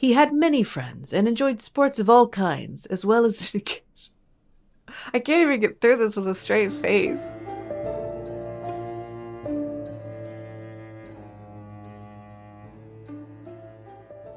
He had many friends and enjoyed sports of all kinds, as well as... I can't even get through this with a straight face.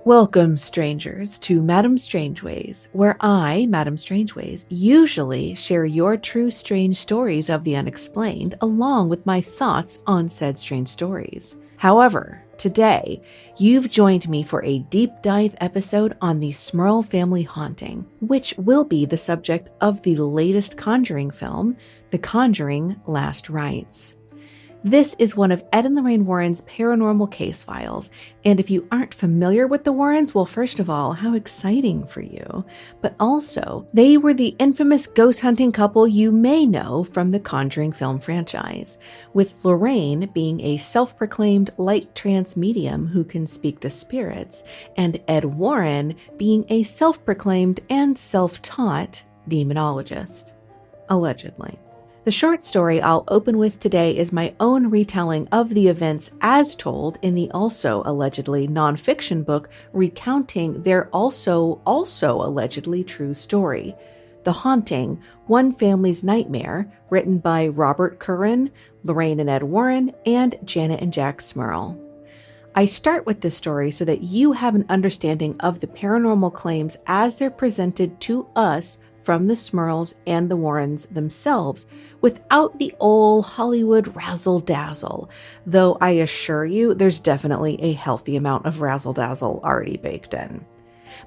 Welcome, strangers, to Madame Strangeways, where I, Madame Strangeways, usually share your true strange stories of the unexplained, along with my thoughts on said strange stories. However, today, you've joined me for a deep dive episode on the Smurl family haunting, which will be the subject of the latest Conjuring film, The Conjuring: Last Rites. This is one of Ed and Lorraine Warren's paranormal case files, and if you aren't familiar with the Warrens, well, first of all, how exciting for you. But also, they were the infamous ghost hunting couple you may know from the Conjuring film franchise, with Lorraine being a self-proclaimed light trance medium who can speak to spirits, and Ed Warren being a self-proclaimed and self-taught demonologist. Allegedly. The short story I'll open with today is my own retelling of the events as told in the also allegedly nonfiction book recounting their also allegedly true story, The Haunting: One Family's Nightmare, written by Robert Curran, Lorraine and Ed Warren, and Janet and Jack Smurl. I start with this story so that you have an understanding of the paranormal claims as they're presented to us from the Smurls and the Warrens themselves, without the old Hollywood razzle-dazzle, though I assure you there's definitely a healthy amount of razzle-dazzle already baked in.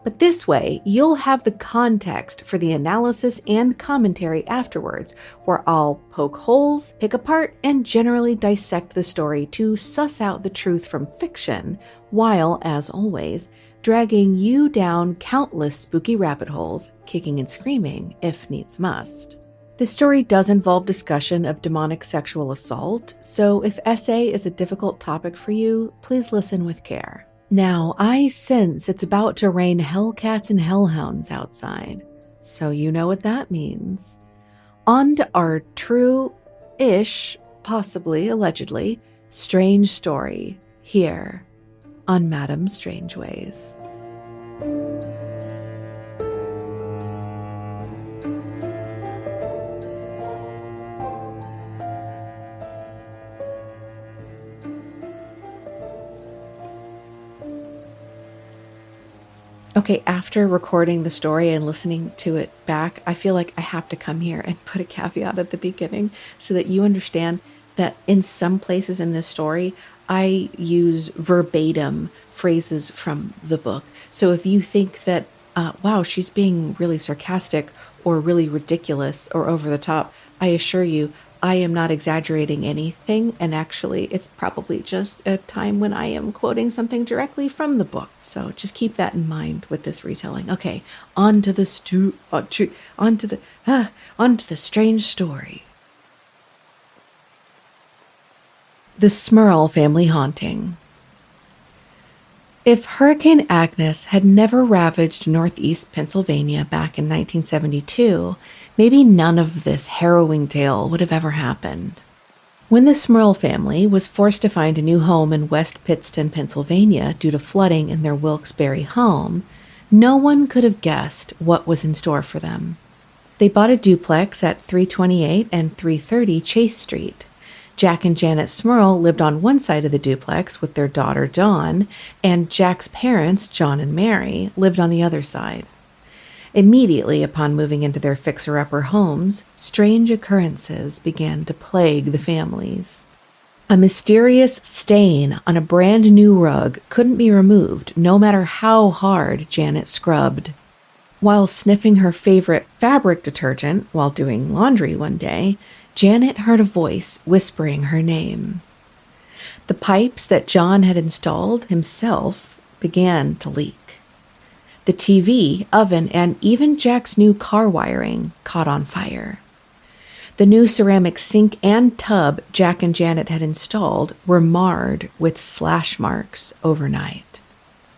But this way, you'll have the context for the analysis and commentary afterwards, where I'll poke holes, pick apart, and generally dissect the story to suss out the truth from fiction, while, as always, dragging you down countless spooky rabbit holes, kicking and screaming if needs must. The story does involve discussion of demonic sexual assault, so if SA is a difficult topic for you, please listen with care. Now, I sense it's about to rain hellcats and hellhounds outside, so you know what that means. On to our true-ish, possibly, allegedly, strange story, here on Madame Strangeways. Okay, after recording the story and listening to it back, I feel like I have to come here and put a caveat at the beginning so that you understand that in some places in this story, I use verbatim phrases from the book. So if you think that, wow, she's being really sarcastic or really ridiculous or over the top, I assure you, I am not exaggerating anything, and actually it's probably just a time when I am quoting something directly from the book. So just keep that in mind with this retelling. Okay, on to the strange story. The Smurl family haunting. If Hurricane Agnes had never ravaged northeast Pennsylvania back in 1972, maybe none of this harrowing tale would have ever happened. When the Smurl family was forced to find a new home in West Pittston, Pennsylvania due to flooding in their Wilkes-Barre home, no one could have guessed what was in store for them. They bought a duplex at 328 and 330 Chase Street. Jack and Janet Smurl lived on one side of the duplex with their daughter Dawn, and Jack's parents, John and Mary, lived on the other side. Immediately upon moving into their fixer-upper homes, strange occurrences began to plague the families. A mysterious stain on a brand new rug couldn't be removed, no matter how hard Janet scrubbed. While sniffing her favorite fabric detergent while doing laundry one day, Janet heard a voice whispering her name. The pipes that John had installed himself began to leak. The TV, oven, and even Jack's new car wiring caught on fire. The new ceramic sink and tub Jack and Janet had installed were marred with slash marks overnight.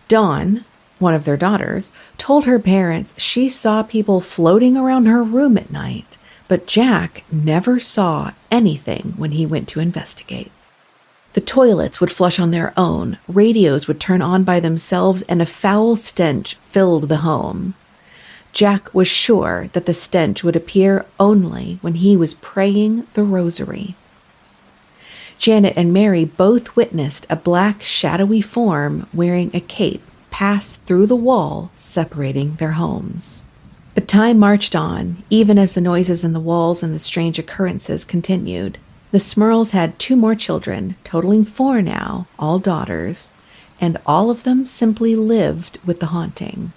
Dawn, one of their daughters, told her parents she saw people floating around her room at night, but Jack never saw anything when he went to investigate. The toilets would flush on their own, radios would turn on by themselves, and a foul stench filled the home. Jack was sure that the stench would appear only when he was praying the rosary. Janet and Mary both witnessed a black, shadowy form wearing a cape pass through the wall separating their homes. But time marched on, even as the noises in the walls and the strange occurrences continued. The Smurls had 2 more children, totaling 4 now, all daughters, and all of them simply lived with the haunting.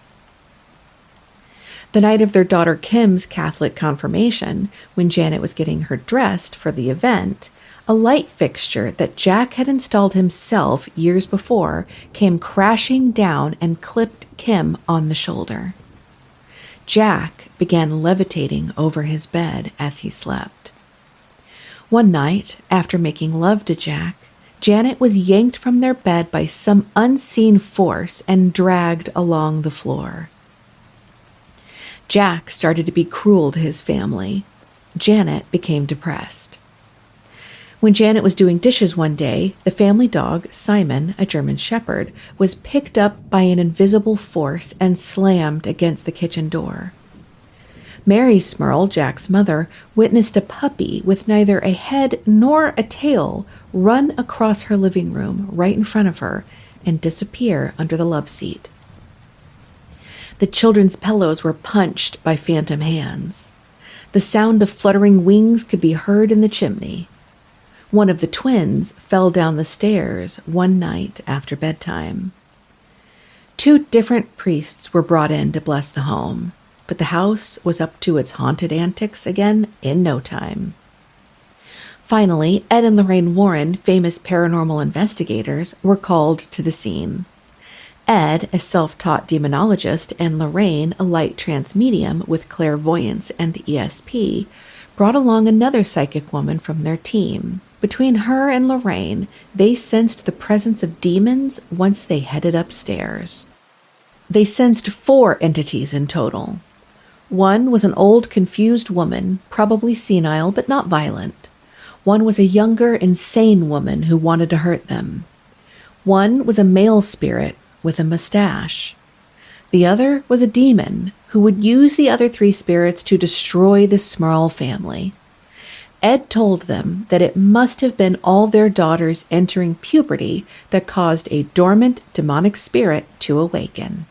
The night of their daughter Kim's Catholic confirmation, when Janet was getting her dressed for the event, a light fixture that Jack had installed himself years before came crashing down and clipped Kim on the shoulder. Jack began levitating over his bed as he slept. One night, after making love to Jack, Janet was yanked from their bed by some unseen force and dragged along the floor. Jack started to be cruel to his family. Janet became depressed. When Janet was doing dishes one day, the family dog, Simon, a German shepherd, was picked up by an invisible force and slammed against the kitchen door. Mary Smurl, Jack's mother, witnessed a puppy with neither a head nor a tail run across her living room right in front of her and disappear under the love seat. The children's pillows were punched by phantom hands. The sound of fluttering wings could be heard in the chimney. One of the twins fell down the stairs one night after bedtime. 2 different priests were brought in to bless the home, but the house was up to its haunted antics again in no time. Finally, Ed and Lorraine Warren, famous paranormal investigators, were called to the scene. Ed, a self-taught demonologist, and Lorraine, a light trance medium with clairvoyance and ESP, brought along another psychic woman from their team. Between her and Lorraine, they sensed the presence of demons once they headed upstairs. They sensed 4 entities in total. One was an old, confused woman, probably senile but not violent. One was a younger, insane woman who wanted to hurt them. One was a male spirit with a mustache. The other was a demon who would use the other 3 spirits to destroy the Smurl family. Ed told them that it must have been all their daughters entering puberty that caused a dormant demonic spirit to awaken.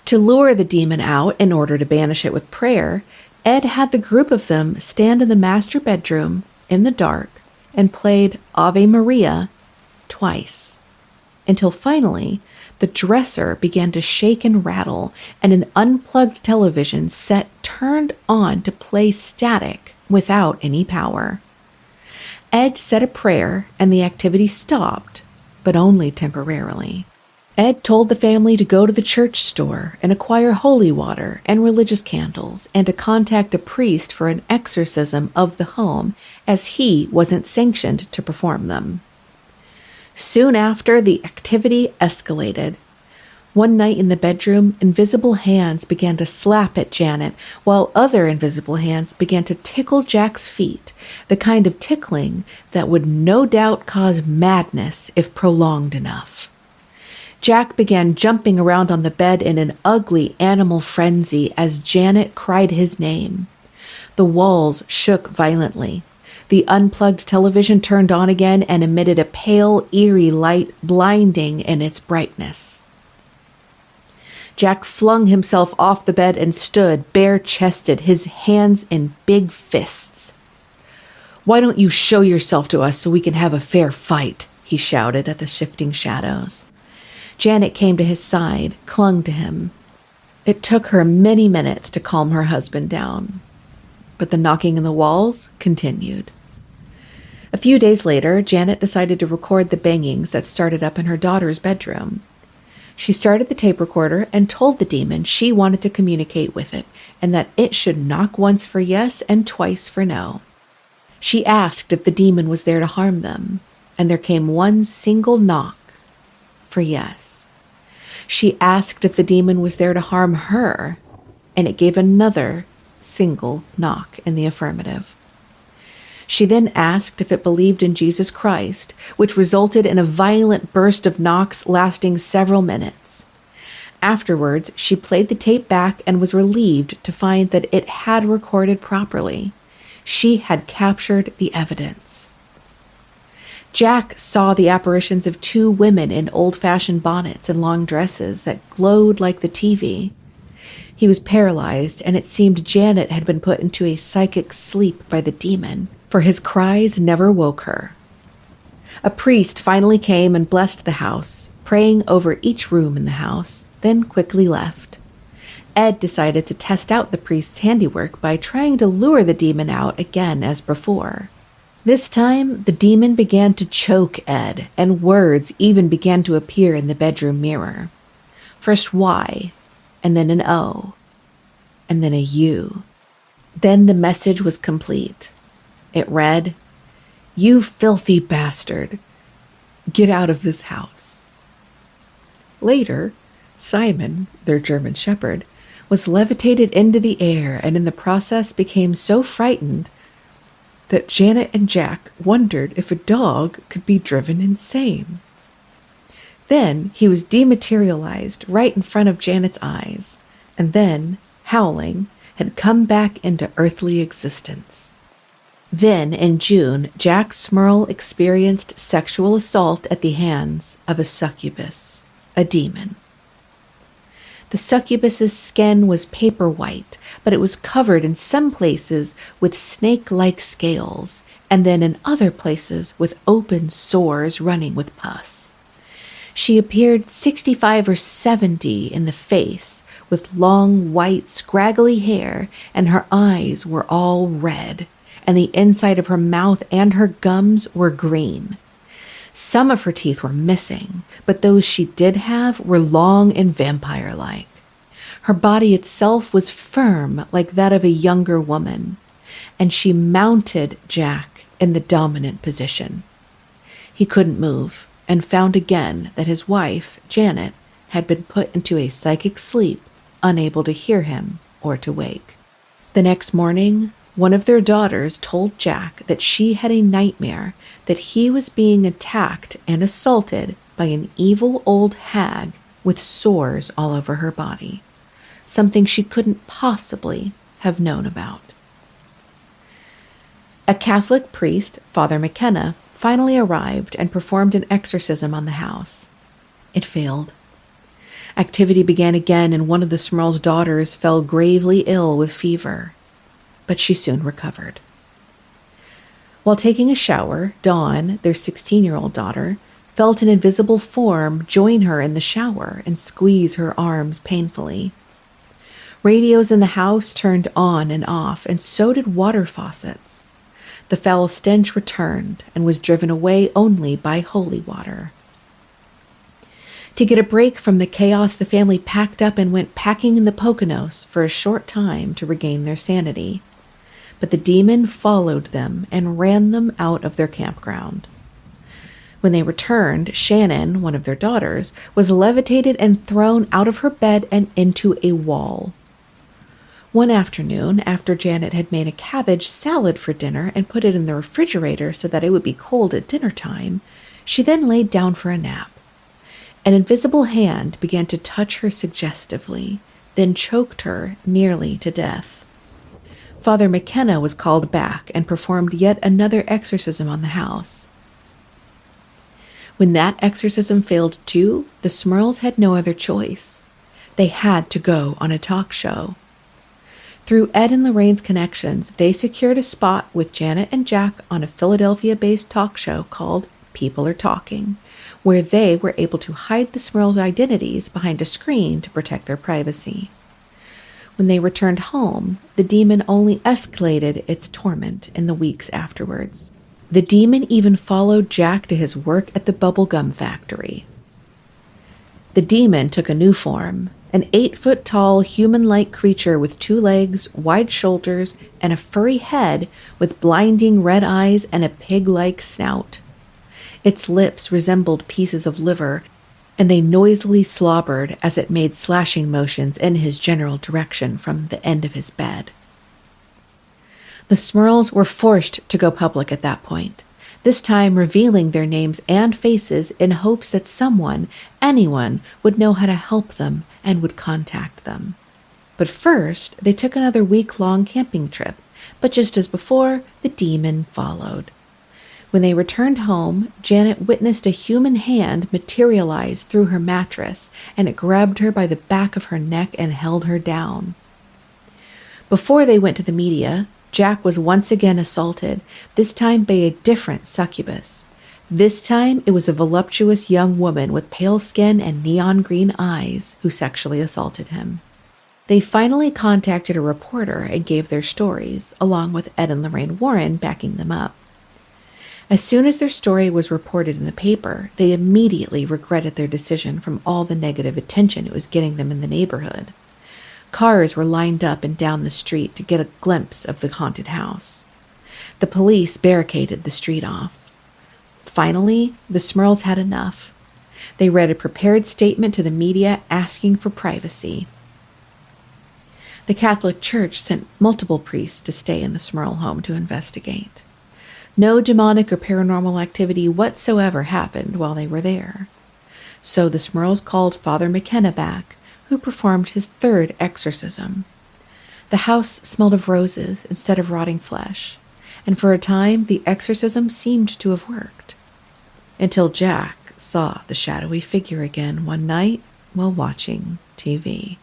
To lure the demon out in order to banish it with prayer, Ed had the group of them stand in the master bedroom in the dark and played Ave Maria twice, until finally the dresser began to shake and rattle and an unplugged television set turned on to play static without any power. Ed said a prayer and the activity stopped, but only temporarily. Ed told the family to go to the church store and acquire holy water and religious candles and to contact a priest for an exorcism of the home, as he wasn't sanctioned to perform them. Soon after, the activity escalated. One night in the bedroom, invisible hands began to slap at Janet, while other invisible hands began to tickle Jack's feet, the kind of tickling that would no doubt cause madness if prolonged enough. Jack began jumping around on the bed in an ugly animal frenzy as Janet cried his name. The walls shook violently. The unplugged television turned on again and emitted a pale, eerie light, blinding in its brightness. Jack flung himself off the bed and stood bare-chested, his hands in big fists. "Why don't you show yourself to us so we can have a fair fight?" he shouted at the shifting shadows. Janet came to his side, clung to him. It took her many minutes to calm her husband down, but the knocking in the walls continued. A few days later, Janet decided to record the bangings that started up in her daughter's bedroom. She started the tape recorder and told the demon she wanted to communicate with it and that it should knock once for yes and twice for no. She asked if the demon was there to harm them, and there came one single knock for yes. She asked if the demon was there to harm her, and it gave another single knock in the affirmative. She then asked if it believed in Jesus Christ, which resulted in a violent burst of knocks lasting several minutes. Afterwards, she played the tape back and was relieved to find that it had recorded properly. She had captured the evidence. Jack saw the apparitions of two women in old-fashioned bonnets and long dresses that glowed like the TV. He was paralyzed, and it seemed Janet had been put into a psychic sleep by the demon, for his cries never woke her. A priest finally came and blessed the house, praying over each room in the house, then quickly left. Ed decided to test out the priest's handiwork by trying to lure the demon out again as before. This time, the demon began to choke Ed, and words even began to appear in the bedroom mirror. First Y, and then an O, and then a U. Then the message was complete. It read, "You filthy bastard, get out of this house." Later, Simon, their German shepherd, was levitated into the air and in the process became so frightened that Janet and Jack wondered if a dog could be driven insane. Then he was dematerialized right in front of Janet's eyes, and then, howling, had come back into earthly existence. Then, in June, Jack Smurl experienced sexual assault at the hands of a succubus, a demon. The succubus's skin was paper white, but it was covered in some places with snake-like scales, and then in other places with open sores running with pus. She appeared 65 or 70 in the face, with long, white, scraggly hair, and her eyes were all red, and the inside of her mouth and her gums were green. Some of her teeth were missing, but those she did have were long and vampire-like. Her body itself was firm like that of a younger woman, and she mounted Jack in the dominant position. He couldn't move, and found again that his wife, Janet, had been put into a psychic sleep, unable to hear him or to wake. The next morning, one of their daughters told Jack that she had a nightmare that he was being attacked and assaulted by an evil old hag with sores all over her body, something she couldn't possibly have known about. A Catholic priest, Father McKenna, finally arrived and performed an exorcism on the house. It failed. Activity began again, and one of the Smurl's daughters fell gravely ill with fever, but she soon recovered. While taking a shower, Dawn, their 16-year-old daughter, felt an invisible form join her in the shower and squeeze her arms painfully. Radios in the house turned on and off, and so did water faucets. The foul stench returned and was driven away only by holy water. To get a break from the chaos, the family packed up and went packing in the Poconos for a short time to regain their sanity. But the demon followed them and ran them out of their campground. When they returned, Shannon, one of their daughters, was levitated and thrown out of her bed and into a wall. One afternoon, after Janet had made a cabbage salad for dinner and put it in the refrigerator so that it would be cold at dinner time, she then laid down for a nap. An invisible hand began to touch her suggestively, then choked her nearly to death. Father McKenna was called back and performed yet another exorcism on the house. When that exorcism failed too, the Smurls had no other choice. They had to go on a talk show. Through Ed and Lorraine's connections, they secured a spot with Janet and Jack on a Philadelphia-based talk show called People Are Talking, where they were able to hide the Smurls' identities behind a screen to protect their privacy. When they returned home, the demon only escalated its torment in the weeks afterwards. The demon even followed Jack to his work at the bubblegum factory. The demon took a new form, an 8-foot-tall human-like creature with 2 legs, wide shoulders, and a furry head with blinding red eyes and a pig-like snout. Its lips resembled pieces of liver, and they noisily slobbered as it made slashing motions in his general direction from the end of his bed. The Smurls were forced to go public at that point, this time revealing their names and faces in hopes that someone, anyone, would know how to help them and would contact them. But first, they took another week-long camping trip, but just as before, the demon followed. When they returned home, Janet witnessed a human hand materialize through her mattress, and it grabbed her by the back of her neck and held her down. Before they went to the media, Jack was once again assaulted, this time by a different succubus. This time, it was a voluptuous young woman with pale skin and neon green eyes who sexually assaulted him. They finally contacted a reporter and gave their stories, along with Ed and Lorraine Warren backing them up. As soon as their story was reported in the paper, they immediately regretted their decision from all the negative attention it was getting them in the neighborhood. Cars were lined up and down the street to get a glimpse of the haunted house. The police barricaded the street off. Finally, the Smurls had enough. They read a prepared statement to the media asking for privacy. The Catholic Church sent multiple priests to stay in the Smurl home to investigate. No demonic or paranormal activity whatsoever happened while they were there. So the Smurls called Father McKenna back, who performed his third exorcism. The house smelled of roses instead of rotting flesh, and for a time the exorcism seemed to have worked. Until Jack saw the shadowy figure again one night while watching TV.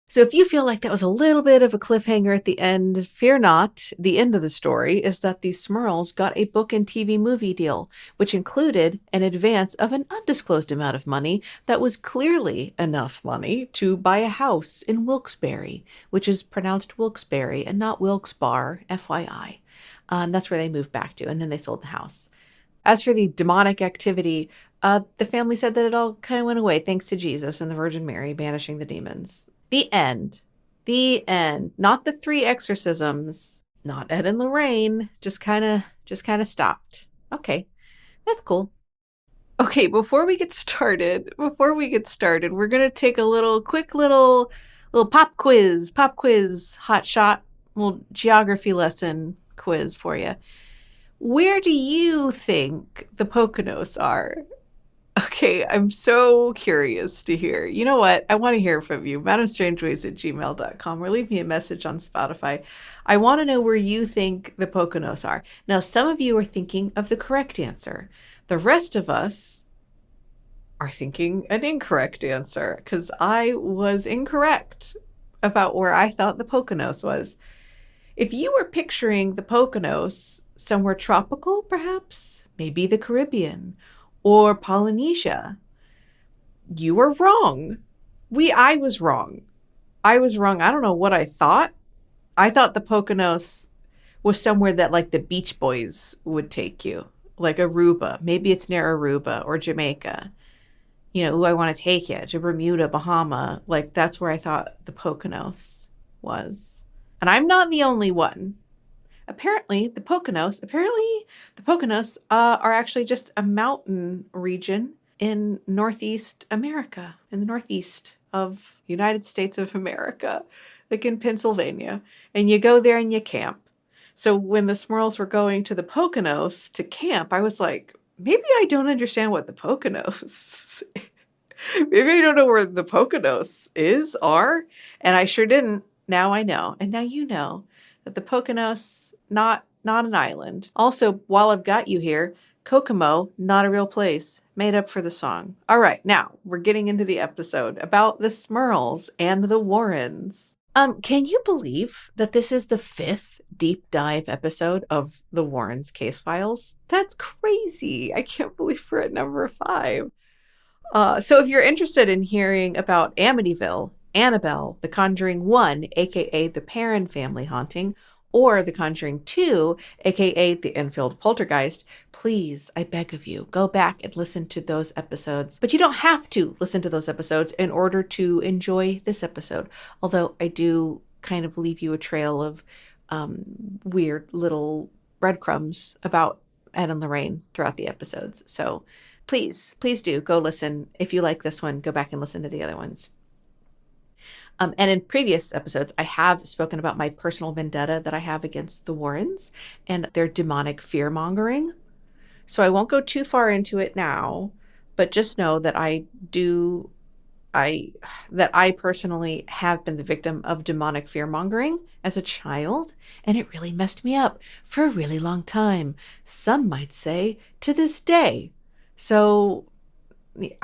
So if you feel like that was a little bit of a cliffhanger at the end, fear not. The end of the story is that the Smurls got a book and TV movie deal, which included an advance of an undisclosed amount of money that was clearly enough money to buy a house in Wilkes-Barre, which is pronounced Wilkes-Barre and not Wilkes-Barre, FYI. And that's where they moved back to, and then they sold the house. As for the demonic activity, the family said that it all kind of went away thanks to Jesus and the Virgin Mary banishing the demons. The end. The end. Not the 3 exorcisms. Not Ed and Lorraine. Just kind of stopped. Okay. That's cool. Okay, before we get started, we're going to take a quick little pop quiz, hot shot, little geography lesson quiz for you. Where do you think the Poconos are? Okay, I'm so curious to hear. You know what? I want to hear from you. MadameStrangeways@gmail.com, or leave me a message on Spotify. I want to know where you think the Poconos are. Now, some of you are thinking of the correct answer. The rest of us are thinking an incorrect answer, because I was incorrect about where I thought the Poconos was. If you were picturing the Poconos somewhere tropical, perhaps, maybe the Caribbean, or Polynesia, you were wrong. I was wrong. I don't know what I thought. I thought the Poconos was somewhere that like the Beach Boys would take you, like Aruba. Maybe it's near Aruba or Jamaica. You know, I want to take you to Bermuda, Bahama. Like that's where I thought the Poconos was. And I'm not the only one. Apparently, the Poconos are actually just a mountain region in Northeast America, in the Northeast of the United States of America, like in Pennsylvania. And you go there and you camp. So when the Smurls were going to the Poconos to camp, I was like, maybe I don't understand what the Poconos maybe I don't know where the Poconos are. And I sure didn't. Now I know. And now you know that the Poconos, not an island. Also, while I've got you here, Kokomo, not a real place. Made up for the song. All right, now we're getting into the episode about the Smurls and the Warrens. Can you believe that this is the 5th deep dive episode of the Warrens case files? That's crazy. I can't believe we're at number 5. So if you're interested in hearing about Amityville, Annabelle, The Conjuring 1, aka the Perron family haunting, or The Conjuring 2, aka the Enfield Poltergeist, please, I beg of you, go back and listen to those episodes. But you don't have to listen to those episodes in order to enjoy this episode, although I do kind of leave you a trail of weird little breadcrumbs about Ed and Lorraine throughout the episodes. So please do go listen. If you like this one, go back and listen to the other ones. And in previous episodes, I have spoken about my personal vendetta that I have against the Warrens and their demonic fear mongering. So I won't go too far into it now, but just know that I personally have been the victim of demonic fear mongering as a child, and it really messed me up for a really long time. Some might say to this day. So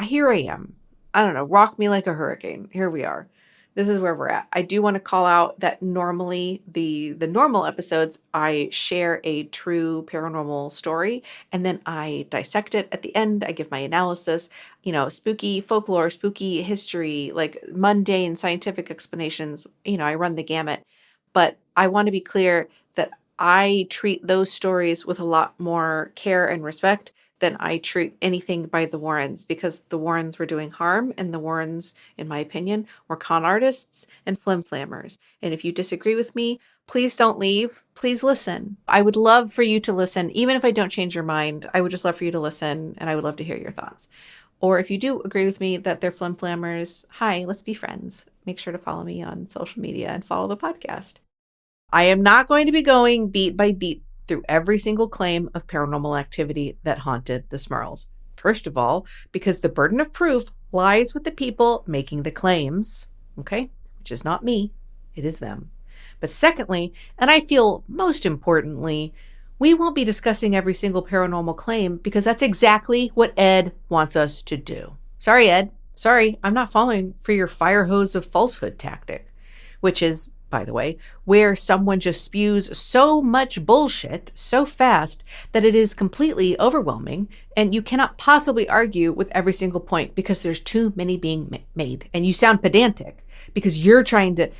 here I am. I don't know, rock me like a hurricane. Here we are. This is where we're at. I do want to call out that normally the normal episodes, I share a true paranormal story and then I dissect it at the end. I give my analysis, spooky folklore, spooky history, like mundane scientific explanations. I run the gamut. But I want to be clear that I treat those stories with a lot more care and respect than I treat anything by the Warrens, because the Warrens were doing harm, and the Warrens, in my opinion, were con artists and flim-flammers. And if you disagree with me, please don't leave. Please listen. I would love for you to listen. Even if I don't change your mind, I would just love for you to listen, and I would love to hear your thoughts. Or if you do agree with me that they're flim-flammers, hi, let's be friends. Make sure to follow me on social media and follow the podcast. I am not going to be going beat by beat through every single claim of paranormal activity that haunted the Smurls. First of all, because the burden of proof lies with the people making the claims, okay? Which is not me, it is them. But secondly, and I feel most importantly, we won't be discussing every single paranormal claim because that's exactly what Ed wants us to do. Sorry, Ed. Sorry, I'm not falling for your fire hose of falsehood tactic, which is, by the way, where someone just spews so much bullshit so fast that it is completely overwhelming and you cannot possibly argue with every single point because there's too many being made. And you sound pedantic because you are trying to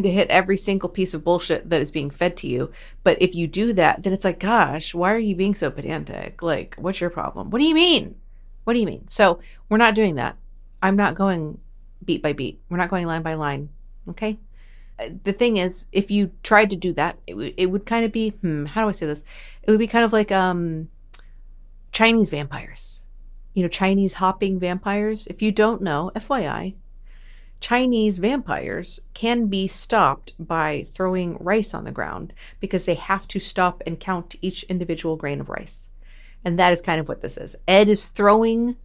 hit every single piece of bullshit that is being fed to you. But if you do that, then it's like, gosh, why are you being so pedantic? Like, what's your problem? What do you mean? What do you mean? So we're not doing that. I'm not going beat by beat. We're not going line by line. Okay? The thing is, if you tried to do that, it would kind of be, how do I say this? It would be kind of like Chinese vampires. Chinese hopping vampires. If you don't know, FYI, Chinese vampires can be stopped by throwing rice on the ground because they have to stop and count each individual grain of rice. And that is kind of what this is. Ed is throwing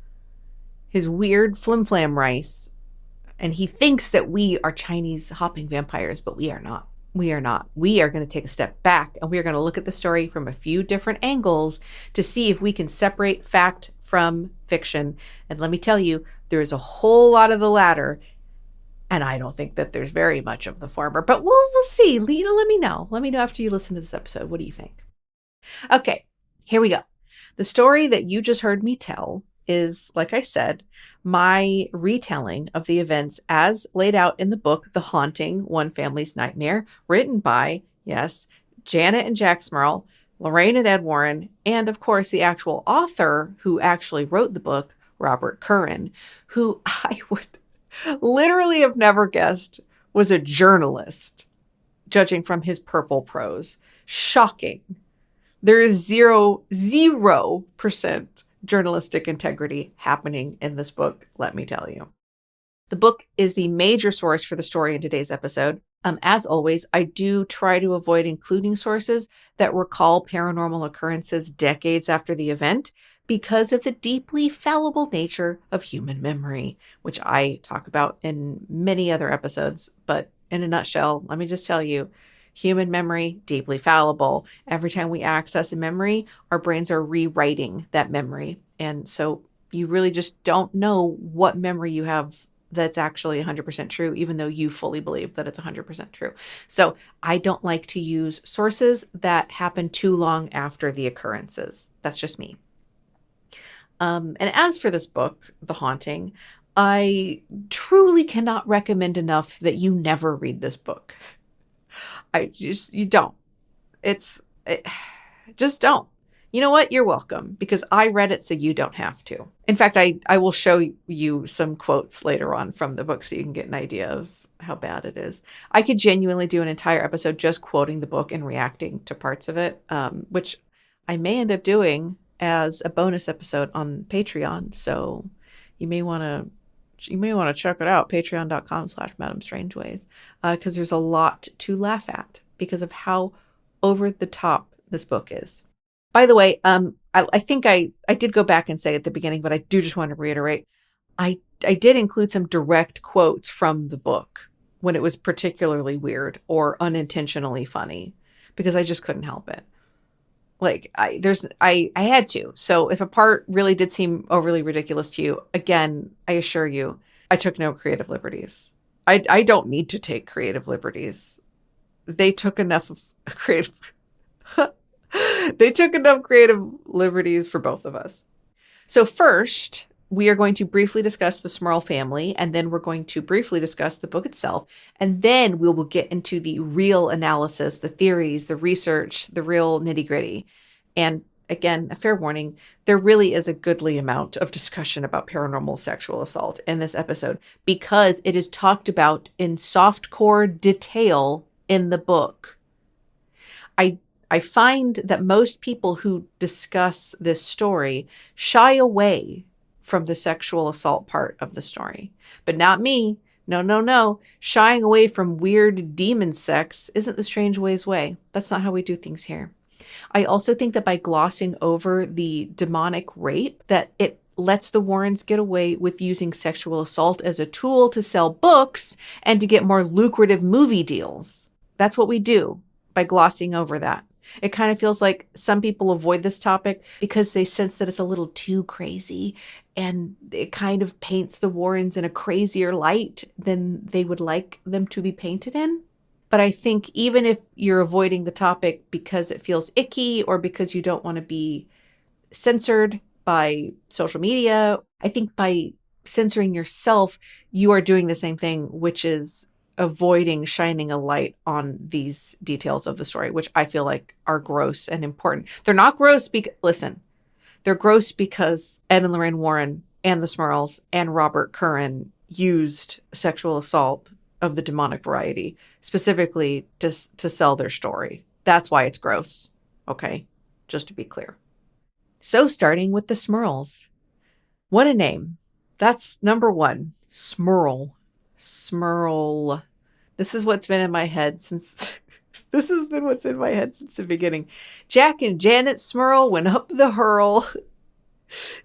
his weird flim-flam rice, and he thinks that we are Chinese hopping vampires, but we are not. We are not. We are going to take a step back, and we are going to look at the story from a few different angles to see if we can separate fact from fiction. And let me tell you, there is a whole lot of the latter, and I don't think that there's very much of the former. But we'll see. Let me know. Let me know after you listen to this episode. What do you think? Okay, here we go. The story that you just heard me tell is, like I said, my retelling of the events as laid out in the book, The Haunting, One Family's Nightmare, written by, yes, Janet and Jack Smurl, Lorraine and Ed Warren, and of course the actual author who actually wrote the book, Robert Curran, who I would literally have never guessed was a journalist, judging from his purple prose. Shocking. There is 0% journalistic integrity happening in this book, let me tell you. The book is the major source for the story in today's episode. As always, I do try to avoid including sources that recall paranormal occurrences decades after the event because of the deeply fallible nature of human memory, which I talk about in many other episodes. But in a nutshell, let me just tell you, human memory, deeply fallible. Every time we access a memory, our brains are rewriting that memory. And so you really just don't know what memory you have that's actually 100% true, even though you fully believe that it's 100% true. So I don't like to use sources that happen too long after the occurrences. That's just me. And as for this book, The Haunting, I truly cannot recommend enough that you never read this book. You don't. Just don't. You know what? You're welcome, because I read it so you don't have to. In fact, I will show you some quotes later on from the book so you can get an idea of how bad it is. I could genuinely do an entire episode just quoting the book and reacting to parts of it, which I may end up doing as a bonus episode on Patreon. So you may want to check it out, patreon.com/Madame Strangeways, because there's a lot to laugh at because of how over the top this book is. By the way, I think I did go back and say at the beginning, but I do just want to reiterate, I did include some direct quotes from the book when it was particularly weird or unintentionally funny, because I just couldn't help it. Like I had to. So if a part really did seem overly ridiculous to you, again, I assure you, I took no creative liberties. I don't need to take creative liberties. They took enough of creative they took enough creative liberties for both of us. So first, we are going to briefly discuss the Smurl family, and then we're going to briefly discuss the book itself, and then we will get into the real analysis, the theories, the research, the real nitty-gritty. And again, a fair warning, there really is a goodly amount of discussion about paranormal sexual assault in this episode because it is talked about in softcore detail in the book. I find that most people who discuss this story shy away from the sexual assault part of the story. But not me. No. Shying away from weird demon sex isn't the Strangeways way. That's not how we do things here. I also think that by glossing over the demonic rape, that it lets the Warrens get away with using sexual assault as a tool to sell books and to get more lucrative movie deals. That's what we do by glossing over that. It kind of feels like some people avoid this topic because they sense that it's a little too crazy and it kind of paints the Warrens in a crazier light than they would like them to be painted in. But I think even if you're avoiding the topic because it feels icky or because you don't want to be censored by social media, I think by censoring yourself, you are doing the same thing, which is avoiding shining a light on these details of the story, which I feel like are gross and important. They're not gross because, listen, they're gross because Ed and Lorraine Warren and the Smurls and Robert Curran used sexual assault of the demonic variety specifically to sell their story. That's why it's gross. Okay, just to be clear. So starting with the Smurls. What a name. That's number one. Smurl. This is what's been in my head since the beginning. Jack and Janet Smurl went up the hurl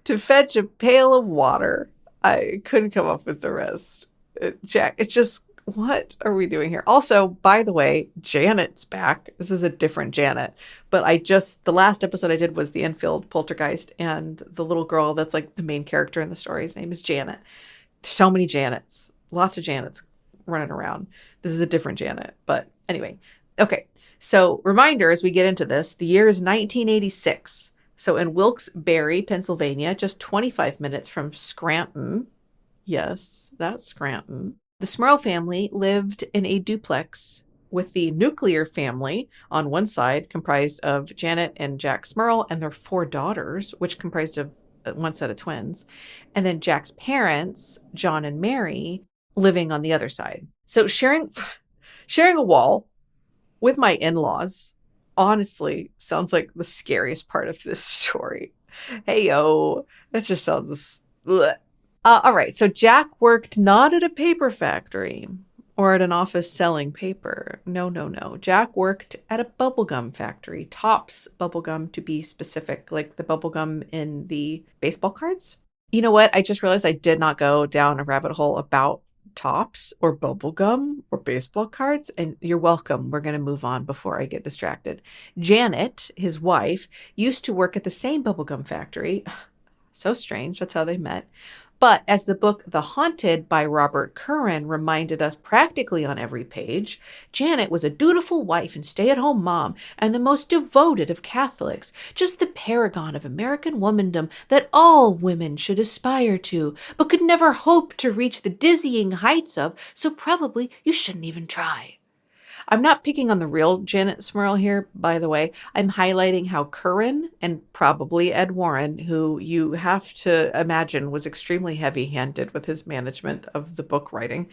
to fetch a pail of water. I couldn't come up with the rest. What are we doing here? Also, by the way, Janet's back. This is a different Janet, but the last episode I did was the Enfield Poltergeist, and the little girl that's like the main character in the story's name is Janet. So many Janets. Lots of Janets running around. This is a different Janet. But anyway. Okay. So reminder as we get into this, the year is 1986. So in Wilkes-Barre, Pennsylvania, just 25 minutes from Scranton. Yes, that's Scranton. The Smurl family lived in a duplex with the nuclear family on one side, comprised of Janet and Jack Smurl and their 4 daughters, which comprised of one set of twins. And then Jack's parents, John and Mary, living on the other side. So sharing a wall with my in-laws honestly sounds like the scariest part of this story. Hey, yo, that just sounds... Bleh. All right, so Jack worked not at a paper factory or at an office selling paper. No. Jack worked at a bubblegum factory, Topps bubblegum to be specific, like the bubblegum in the baseball cards. You know what? I just realized I did not go down a rabbit hole about Topps or bubblegum or baseball cards, and you're welcome. We're going to move on before I get distracted. Janet, his wife, used to work at the same bubblegum factory. So strange. That's how they met. But as the book The Haunted by Robert Curran reminded us practically on every page, Janet was a dutiful wife and stay-at-home mom and the most devoted of Catholics, just the paragon of American womandom that all women should aspire to, but could never hope to reach the dizzying heights of, so probably you shouldn't even try. I'm not picking on the real Janet Smurl here, by the way. I'm highlighting how Curran and probably Ed Warren, who you have to imagine was extremely heavy-handed with his management of the book writing,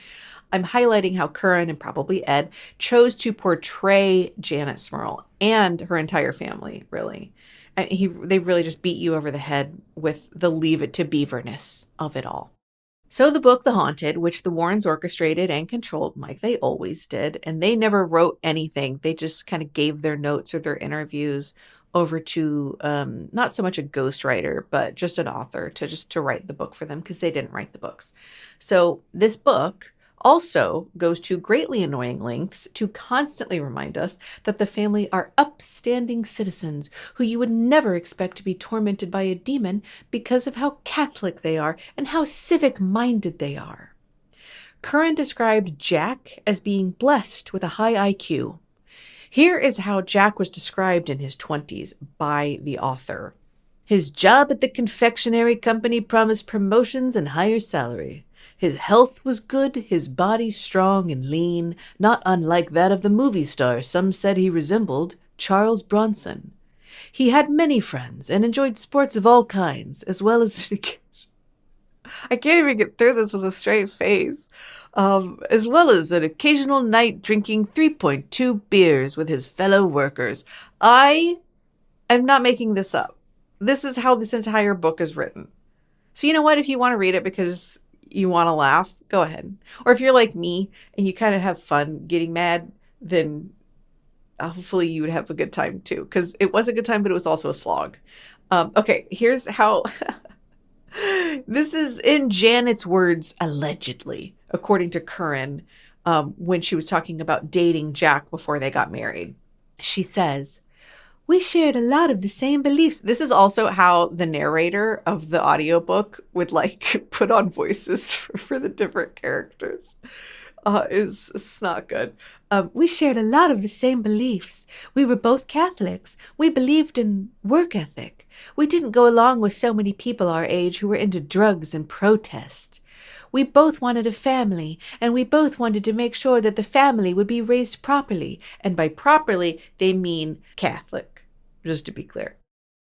I'm highlighting how Curran and probably Ed chose to portray Janet Smurl and her entire family, really. They really just beat you over the head with the leave it to beaverness of it all. So the book, The Haunted, which the Warrens orchestrated and controlled like they always did, and they never wrote anything. They just kind of gave their notes or their interviews over to not so much a ghostwriter, but just an author to write the book for them because they didn't write the books. So this book also goes to greatly annoying lengths to constantly remind us that the family are upstanding citizens who you would never expect to be tormented by a demon because of how Catholic they are and how civic-minded they are. Curran described Jack as being blessed with a high IQ. Here is how Jack was described in his 20s by the author. His job at the confectionery company promised promotions and higher salary. His health was good, his body strong and lean, not unlike that of the movie star some said he resembled, Charles Bronson. He had many friends and enjoyed sports of all kinds, as well as... I can't even get through this with a straight face. As well as an occasional night drinking 3.2 beers with his fellow workers. I am not making this up. This is how this entire book is written. So you know what? If you want to read it because you want to laugh, go ahead. Or if you're like me and you kind of have fun getting mad, then hopefully you would have a good time too. Because it was a good time, but it was also a slog. Okay, here's how... This is in Janet's words, allegedly, according to Curran, when she was talking about dating Jack before they got married. She says, "We shared a lot of the same beliefs." This is also how the narrator of the audiobook would put on voices for the different characters. It's not good. "We shared a lot of the same beliefs. We were both Catholics. We believed in work ethic. We didn't go along with so many people our age who were into drugs and protest. We both wanted a family, and we both wanted to make sure that the family would be raised properly." And by properly, they mean Catholic, just to be clear.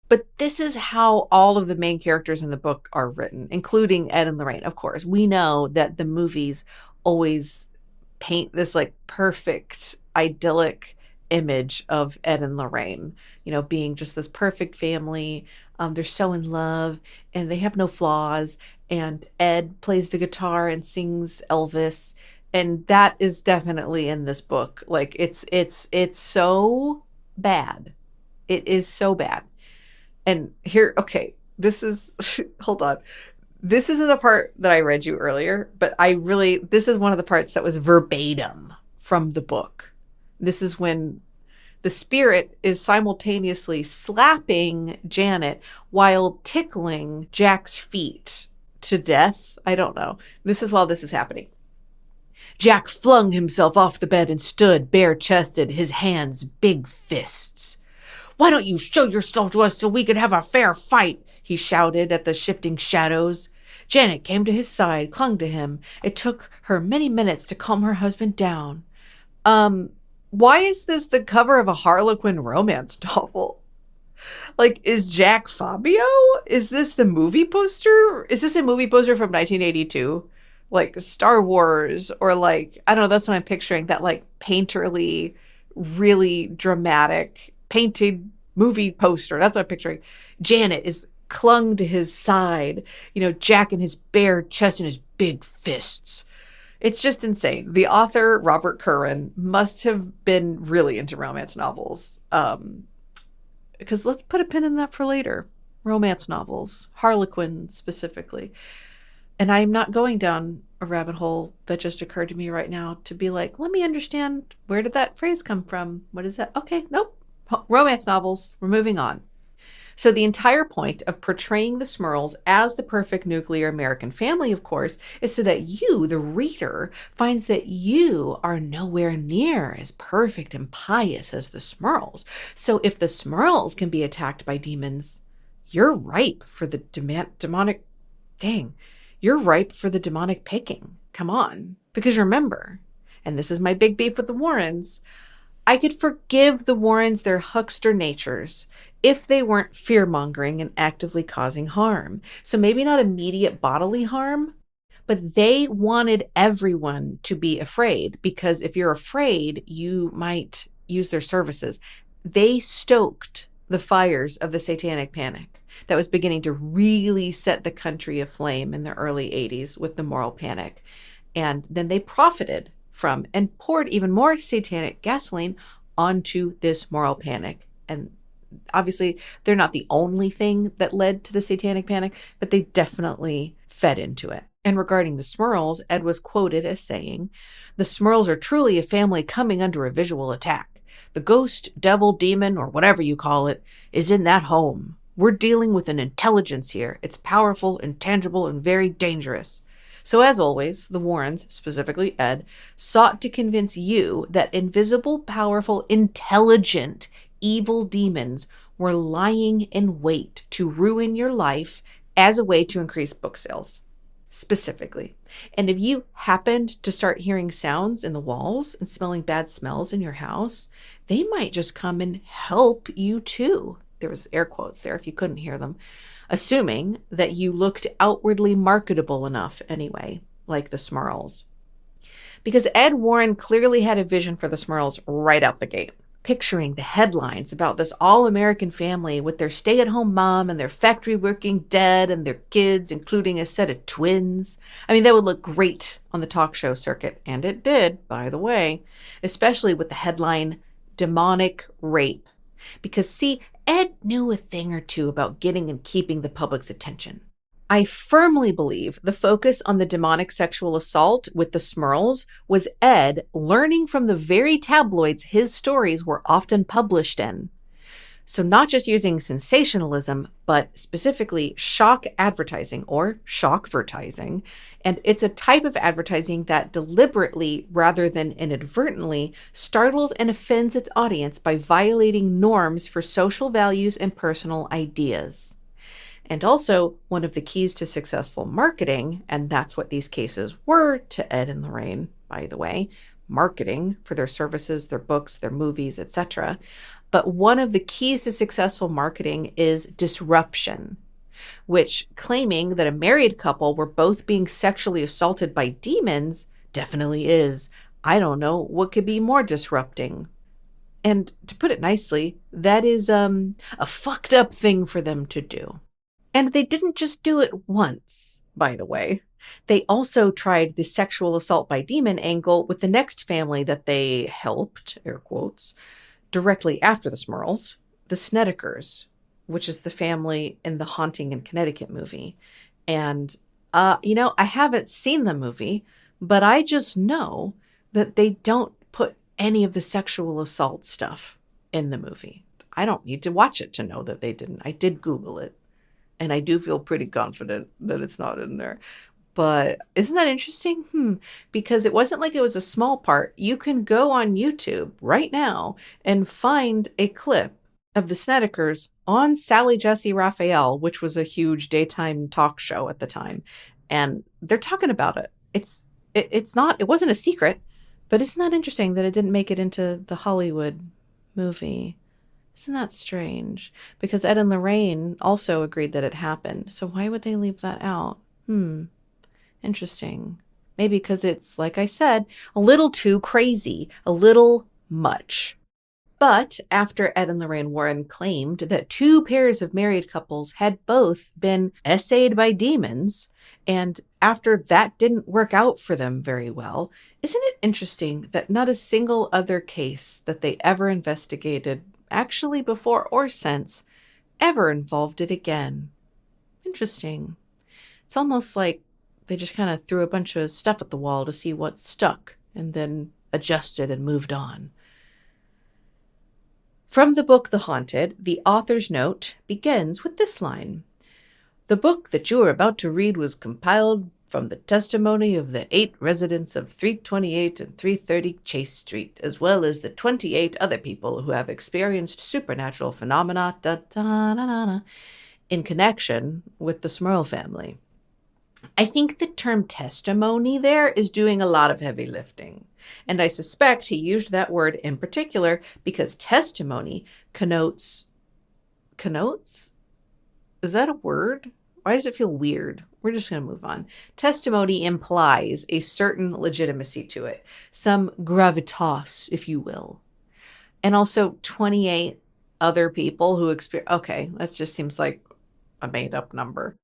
But this is how all of the main characters in the book are written, including Ed and Lorraine. Of course, we know that the movies always paint this perfect, idyllic image of Ed and Lorraine, being just this perfect family. They're so in love and they have no flaws. And Ed plays the guitar and sings Elvis. And that is definitely in this book. It's so bad. It is so bad. And here, okay, this is, hold on. This isn't the part that I read you earlier, but this is one of the parts that was verbatim from the book. This is when the spirit is simultaneously slapping Janet while tickling Jack's feet to death. I don't know. This is while this is happening. "Jack flung himself off the bed and stood bare-chested, his hands big fists. 'Why don't you show yourself to us so we could have a fair fight?' he shouted at the shifting shadows. Janet came to his side, clung to him. It took her many minutes to calm her husband down." Why is this the cover of a Harlequin romance novel? Is Jack Fabio? Is this the movie poster? Is this a movie poster from 1982? Star Wars, or I don't know, that's what I'm picturing, that painterly, really dramatic painted movie poster. That's what I'm picturing. Janet is clung to his side, Jack in his bare chest and his big fists. It's just insane. The author, Robert Curran, must have been really into romance novels. Because let's put a pin in that for later. Romance novels, Harlequin specifically. And I'm not going down a rabbit hole that just occurred to me right now to be let me understand, where did that phrase come from? What is that? Okay, nope. Romance novels. We're moving on. So the entire point of portraying the Smurls as the perfect nuclear American family, of course, is so that you, the reader, finds that you are nowhere near as perfect and pious as the Smurls. So if the Smurls can be attacked by demons, you're ripe for the demonic... Dang. You're ripe for the demonic picking. Come on. Because remember, and this is my big beef with the Warrens, I could forgive the Warrens their huckster natures if they weren't fear-mongering and actively causing harm. So maybe not immediate bodily harm, but they wanted everyone to be afraid, because if you're afraid, you might use their services. They stoked the fires of the Satanic Panic that was beginning to really set the country aflame in the early 80s with the moral panic. And then they profited from and poured even more satanic gasoline onto this moral panic. And obviously, they're not the only thing that led to the Satanic Panic, but they definitely fed into it. And regarding the Smurls, Ed was quoted as saying, "The Smurls are truly a family coming under a visual attack. The ghost, devil, demon, or whatever you call it, is in that home. We're dealing with an intelligence here. It's powerful, intangible, and very dangerous." So as always, the Warrens, specifically Ed, sought to convince you that invisible, powerful, intelligent, evil demons were lying in wait to ruin your life as a way to increase book sales, specifically. And if you happened to start hearing sounds in the walls and smelling bad smells in your house, they might just come and help you too. There was air quotes there if you couldn't hear them, assuming that you looked outwardly marketable enough anyway, like the Smurls. Because Ed Warren clearly had a vision for the Smurls right out the gate. Picturing the headlines about this all-American family with their stay-at-home mom and their factory-working dad and their kids, including a set of twins. I mean, that would look great on the talk show circuit, and it did, by the way, especially with the headline, "Demonic Rape." Because, see, Ed knew a thing or two about getting and keeping the public's attention. I firmly believe the focus on the demonic sexual assault with the Smurls was Ed learning from the very tabloids his stories were often published in. So not just using sensationalism, but specifically shock advertising or shockvertising. And it's a type of advertising that deliberately, rather than inadvertently, startles and offends its audience by violating norms for social values and personal ideas. And also, one of the keys to successful marketing, and that's what these cases were to Ed and Lorraine, by the way, marketing for their services, their books, their movies, etc. But one of the keys to successful marketing is disruption, which claiming that a married couple were both being sexually assaulted by demons definitely is. I don't know what could be more disrupting. And to put it nicely, that is a fucked up thing for them to do. And they didn't just do it once, by the way. They also tried the sexual assault by demon angle with the next family that they helped, air quotes, directly after the Smurls, the Snedekers, which is the family in the Haunting in Connecticut movie. And, I haven't seen the movie, but I just know that they don't put any of the sexual assault stuff in the movie. I don't need to watch it to know that they didn't. I did Google it. And I do feel pretty confident that it's not in there. But isn't that interesting? Because it wasn't like it was a small part. You can go on YouTube right now and find a clip of the Snedekers on Sally Jessy Raphael, which was a huge daytime talk show at the time. And they're talking about it. It wasn't a secret, but isn't that interesting that it didn't make it into the Hollywood movie? Isn't that strange? Because Ed and Lorraine also agreed that it happened. So why would they leave that out? Interesting. Maybe because it's, like I said, a little too crazy, a little much. But after Ed and Lorraine Warren claimed that two pairs of married couples had both been essayed by demons, and after that didn't work out for them very well, isn't it interesting that not a single other case that they ever investigated, actually before or since, ever involved it again? Interesting. It's almost like they just kind of threw a bunch of stuff at the wall to see what stuck and then adjusted and moved on. From the book The Haunted, the author's note begins with this line. "The book that you are about to read was compiled from the testimony of the 8 residents of 328 and 330 Chase Street, as well as the 28 other people who have experienced supernatural phenomena in connection with the Smurl family." I think the term testimony there is doing a lot of heavy lifting. And I suspect he used that word in particular because testimony connotes? Is that a word? Why does it feel weird? We're just going to move on. Testimony implies a certain legitimacy to it, some gravitas, if you will. And also 28, other people who experience. Okay, that just seems like a made-up number.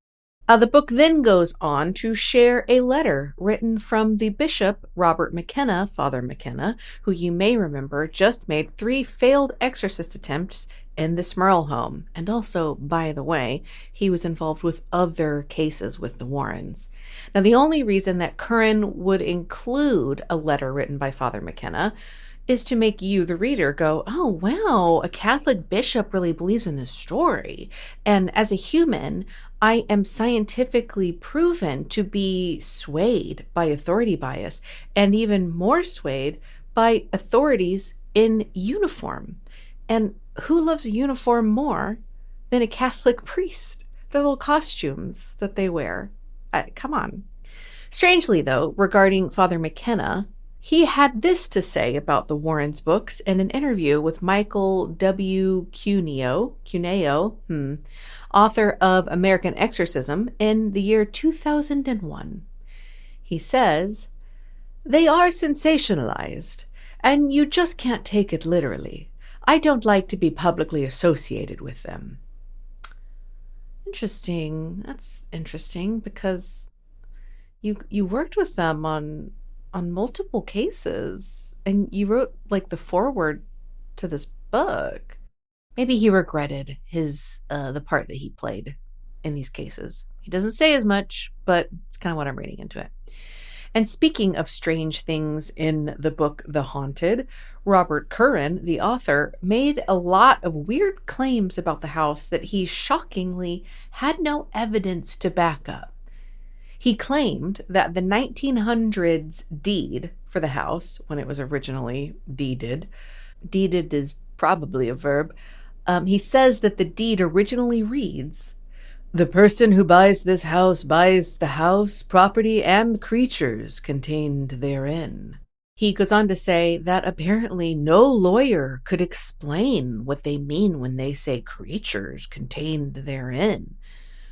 The book then goes on to share a letter written from the bishop, Robert McKenna, Father McKenna, who you may remember just made 3 failed exorcist attempts in the Smurl home. And also, by the way, he was involved with other cases with the Warrens. Now, the only reason that Curran would include a letter written by Father McKenna is to make you, the reader, go, oh, wow, a Catholic bishop really believes in this story. And as a human, I am scientifically proven to be swayed by authority bias, and even more swayed by authorities in uniform. And who loves uniform more than a Catholic priest? The little costumes that they wear. Come on. Strangely, though, regarding Father McKenna, he had this to say about the Warrens' books in an interview with Michael W. Cuneo, author of American Exorcism, in the year 2001. He says, "They are sensationalized, and you just can't take it literally. I don't like to be publicly associated with them." Interesting. That's interesting, because you worked with them on multiple cases, and you wrote like the foreword to this book. Maybe he regretted his the part that he played in these cases. He doesn't say as much, but it's kind of what I'm reading into it. And speaking of strange things in the book The Haunted, Robert Curran, the author, made a lot of weird claims about the house that he shockingly had no evidence to back up. He claimed that the 1900s deed for the house, when it was originally deeded is probably a verb, he says that the deed originally reads, "The person who buys this house buys the house, property, and creatures contained therein." He goes on to say that apparently no lawyer could explain what they mean when they say creatures contained therein.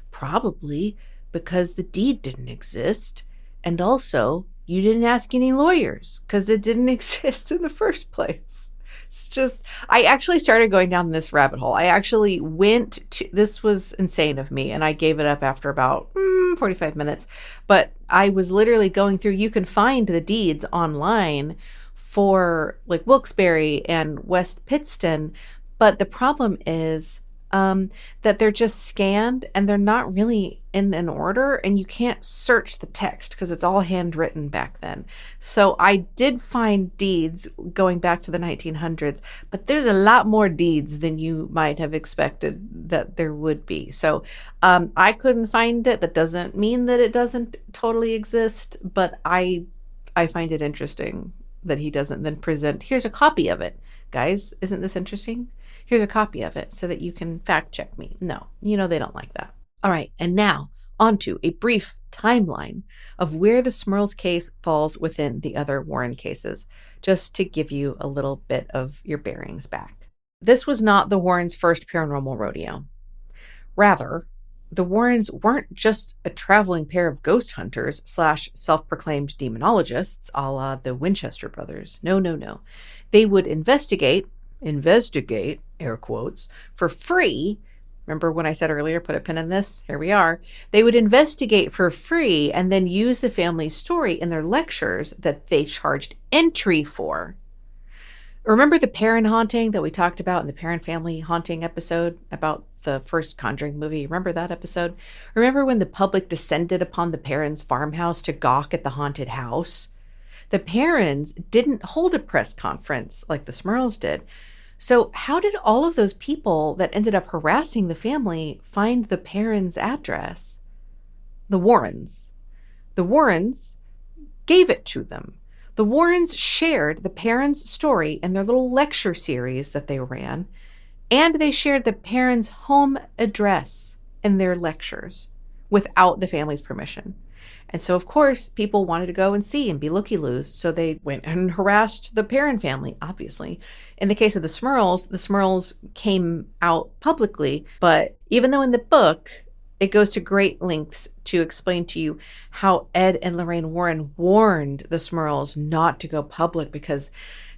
Probably because the deed didn't exist, and also you didn't ask any lawyers because it didn't exist in the first place. It's just, I actually started going down this rabbit hole. I actually went to, this was insane of me, and I gave it up after about 45 minutes, but I was literally going through, you can find the deeds online for like Wilkes-Barre and West Pittston, but the problem is that they're just scanned and they're not really in an order, and you can't search the text because it's all handwritten back then. So I did find deeds going back to the 1900s, but there's a lot more deeds than you might have expected that there would be. So I couldn't find it. That doesn't mean that it doesn't totally exist, but I find it interesting that he doesn't then present, here's a copy of it. Guys, isn't this interesting? Here's a copy of it so that you can fact check me. No, they don't like that. All right, and now onto a brief timeline of where the Smurls case falls within the other Warren cases, just to give you a little bit of your bearings back. This was not the Warrens' first paranormal rodeo. Rather, the Warrens weren't just a traveling pair of ghost hunters / self-proclaimed demonologists a la the Winchester brothers. No. They would investigate, air quotes, for free. Remember when I said earlier, put a pin in this? Here we are. They would investigate for free and then use the family's story in their lectures that they charged entry for. Remember the Perrin haunting that we talked about in the Perrin family haunting episode about the first Conjuring movie? Remember that episode? Remember when the public descended upon the Perrins' farmhouse to gawk at the haunted house? The Perrins didn't hold a press conference like the Smurls did. So how did all of those people that ended up harassing the family find the Perrins' address? The Warrens. The Warrens gave it to them. The Warrens shared the Perrins' story in their little lecture series that they ran, and they shared the Perrins' home address in their lectures without the family's permission. And so, of course, people wanted to go and see and be looky-loos, so they went and harassed the Perrin family, obviously. In the case of the Smurls came out publicly, but even though in the book, it goes to great lengths to explain to you how Ed and Lorraine Warren warned the Smurls not to go public because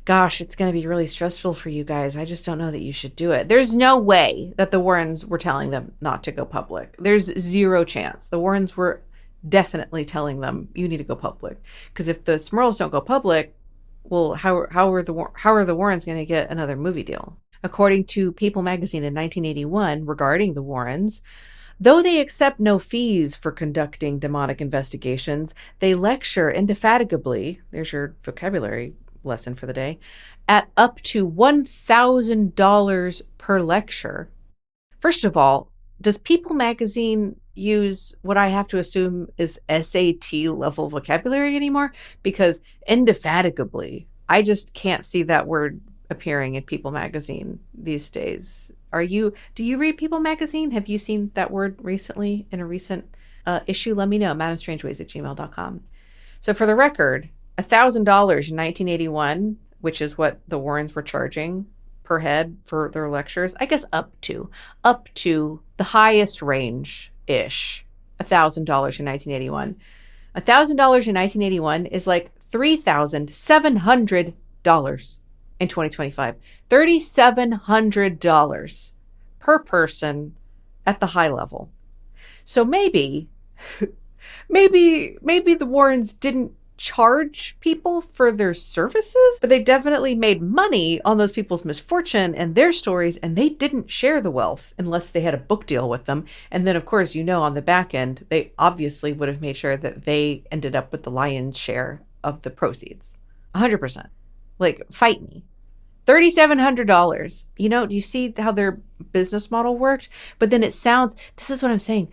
Gosh, it's going to be really stressful for you guys. I just don't know that you should do it. There's no way that the Warrens were telling them not to go public. There's zero chance. The Warrens were definitely telling them, you need to go public. Because if the Smurls don't go public, well, how are the Warrens going to get another movie deal? According to People magazine in 1981, regarding the Warrens, though they accept no fees for conducting demonic investigations, they lecture indefatigably, there's your vocabulary lesson for the day, at up to $1,000 per lecture. First of all, does People magazine use what I have to assume is SAT level vocabulary anymore? Because indefatigably, I just can't see that word appearing in People magazine these days. Do you read People magazine? Have you seen that word recently in a recent issue? Let me know, madamestrangeways@gmail.com. So for the record, $1,000 in 1981, which is what the Warrens were charging per head for their lectures. I guess up to the highest range-ish, $1,000 in 1981. $1,000 in 1981 is like $3,700 in 2025. $3,700 per person at the high level. So maybe the Warrens didn't charge people for their services, but they definitely made money on those people's misfortune and their stories, and they didn't share the wealth unless they had a book deal with them. And then, of course, on the back end, they obviously would have made sure that they ended up with the lion's share of the proceeds. 100%. Like, fight me. $3,700. Do you see how their business model worked? But then this is what I'm saying.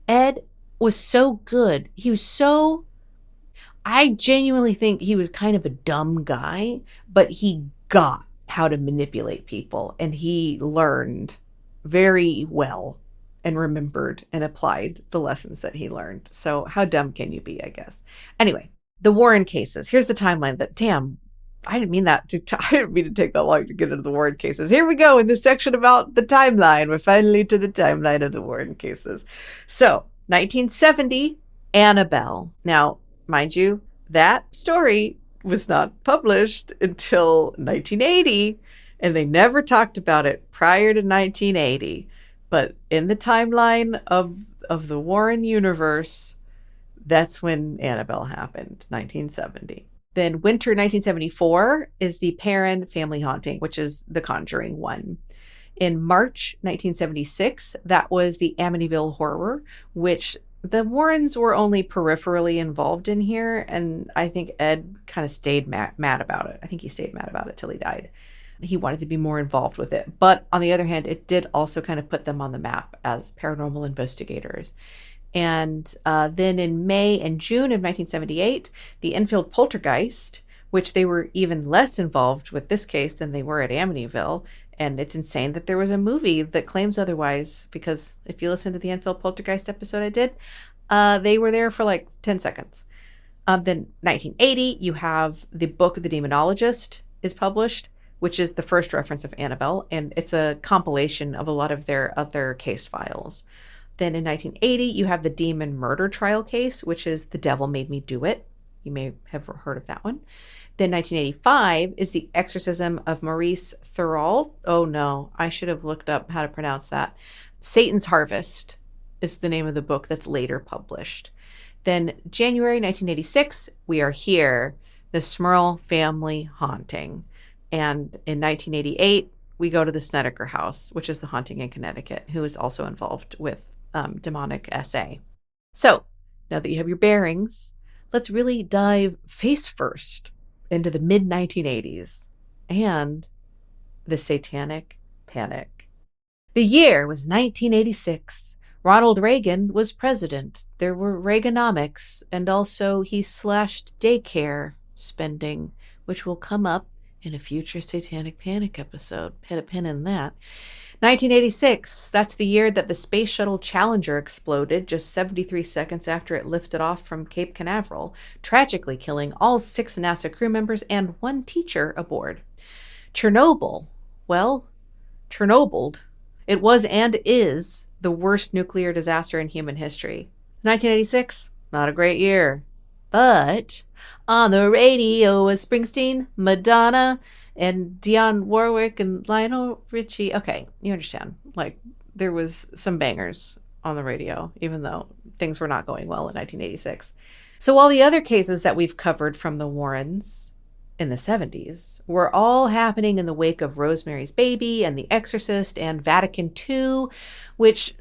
Ed was so good. I genuinely think he was kind of a dumb guy, but he got how to manipulate people, and he learned very well and remembered and applied the lessons that he learned. So how dumb can you be, I guess? Anyway, the Warren cases. Here's the timeline I didn't mean to take that long to get into the Warren cases. Here we go in this section about the timeline. We're finally to the timeline of the Warren cases. So 1970, Annabelle. Now, mind you, that story was not published until 1980, and they never talked about it prior to 1980. But in the timeline of the Warren universe, that's when Annabelle happened, 1970. Then winter 1974 is the Perrin family haunting, which is the Conjuring one. In March 1976, that was the Amityville horror, which the Warrens were only peripherally involved in here, and I think Ed kind of stayed mad about it. I think he stayed mad about it till he died. He wanted to be more involved with it. But on the other hand, it did also kind of put them on the map as paranormal investigators. And then in May and June of 1978, the Enfield poltergeist, which they were even less involved with this case than they were at Amityville. And it's insane that there was a movie that claims otherwise, because if you listen to the Enfield poltergeist episode I did, they were there for like 10 seconds. Then 1980, you have the book The Demonologist is published, which is the first reference of Annabelle, and it's a compilation of a lot of their other case files. Then in 1980, you have the Demon Murder Trial case, which is The Devil Made Me Do It. You may have heard of that one. Then 1985 is The Exorcism of Maurice Thurall. Oh no, I should have looked up how to pronounce that. Satan's Harvest is the name of the book that's later published. Then January 1986, we are here, the Smurl family haunting. And in 1988, we go to the Snedeker house, which is the haunting in Connecticut, who is also involved with demonic SA. So now that you have your bearings, let's really dive face first into the mid-1980s and the Satanic Panic. The year was 1986. Ronald Reagan was president. There were Reaganomics, and also he slashed daycare spending, which will come up in a future Satanic Panic episode. Put a pin in that. 1986, that's the year that the Space Shuttle Challenger exploded just 73 seconds after it lifted off from Cape Canaveral, tragically killing all 6 NASA crew members and 1 teacher aboard. Chernobyl. Well, Chernobyled. It was and is the worst nuclear disaster in human history. 1986, not a great year. But on the radio was Springsteen, Madonna, and Dionne Warwick and Lionel Richie. Okay, you understand. Like, there was some bangers on the radio, even though things were not going well in 1986. So while the other cases that we've covered from the Warrens in the 70s were all happening in the wake of Rosemary's Baby and The Exorcist and Vatican II, which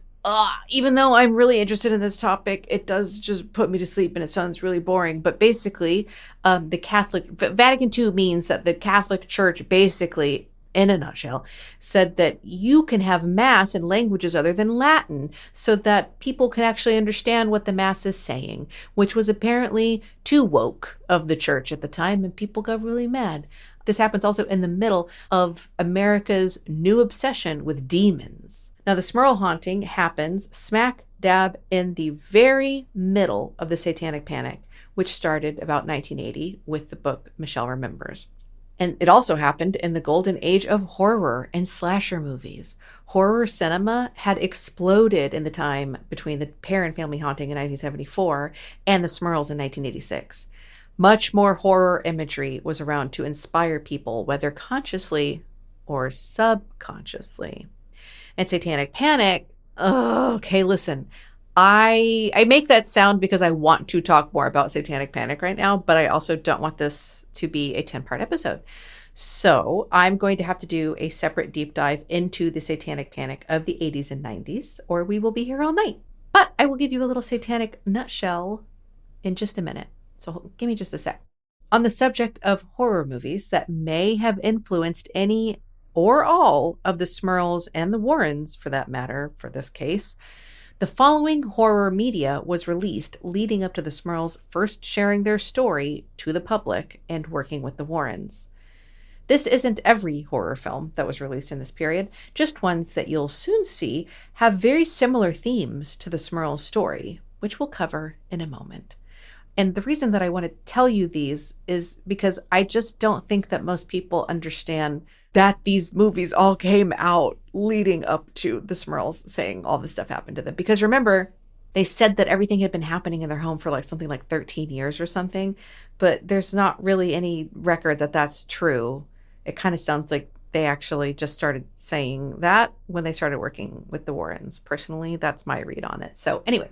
even though I'm really interested in this topic, it does just put me to sleep and it sounds really boring. But basically, Vatican II means that the Catholic Church basically, in a nutshell, said that you can have Mass in languages other than Latin so that people can actually understand what the Mass is saying, which was apparently too woke of the church at the time, and people got really mad. This happens also in the middle of America's new obsession with demons. Now, the Smurl haunting happens smack dab in the very middle of the Satanic Panic, which started about 1980 with the book Michelle Remembers. And it also happened in the golden age of horror and slasher movies. Horror cinema had exploded in the time between the Parent Family Haunting in 1974 and the Smurls in 1986. Much more horror imagery was around to inspire people, whether consciously or subconsciously. And Satanic Panic, okay, listen, I make that sound because I want to talk more about Satanic Panic right now, but I also don't want this to be a 10-part episode. So I'm going to have to do a separate deep dive into the Satanic Panic of the 80s and 90s, or we will be here all night. But I will give you a little satanic nutshell in just a minute. So give me just a sec. On the subject of horror movies that may have influenced any or all of the Smurls and the Warrens, for that matter, for this case, the following horror media was released leading up to the Smurls first sharing their story to the public and working with the Warrens. This isn't every horror film that was released in this period, just ones that you'll soon see have very similar themes to the Smurls story, which we'll cover in a moment. And the reason that I want to tell you these is because I just don't think that most people understand that these movies all came out leading up to the Smurls saying all this stuff happened to them. Because remember, they said that everything had been happening in their home for something like 13 years or something, but there's not really any record that that's true. It kind of sounds like they actually just started saying that when they started working with the Warrens. Personally, that's my read on it. So anyway,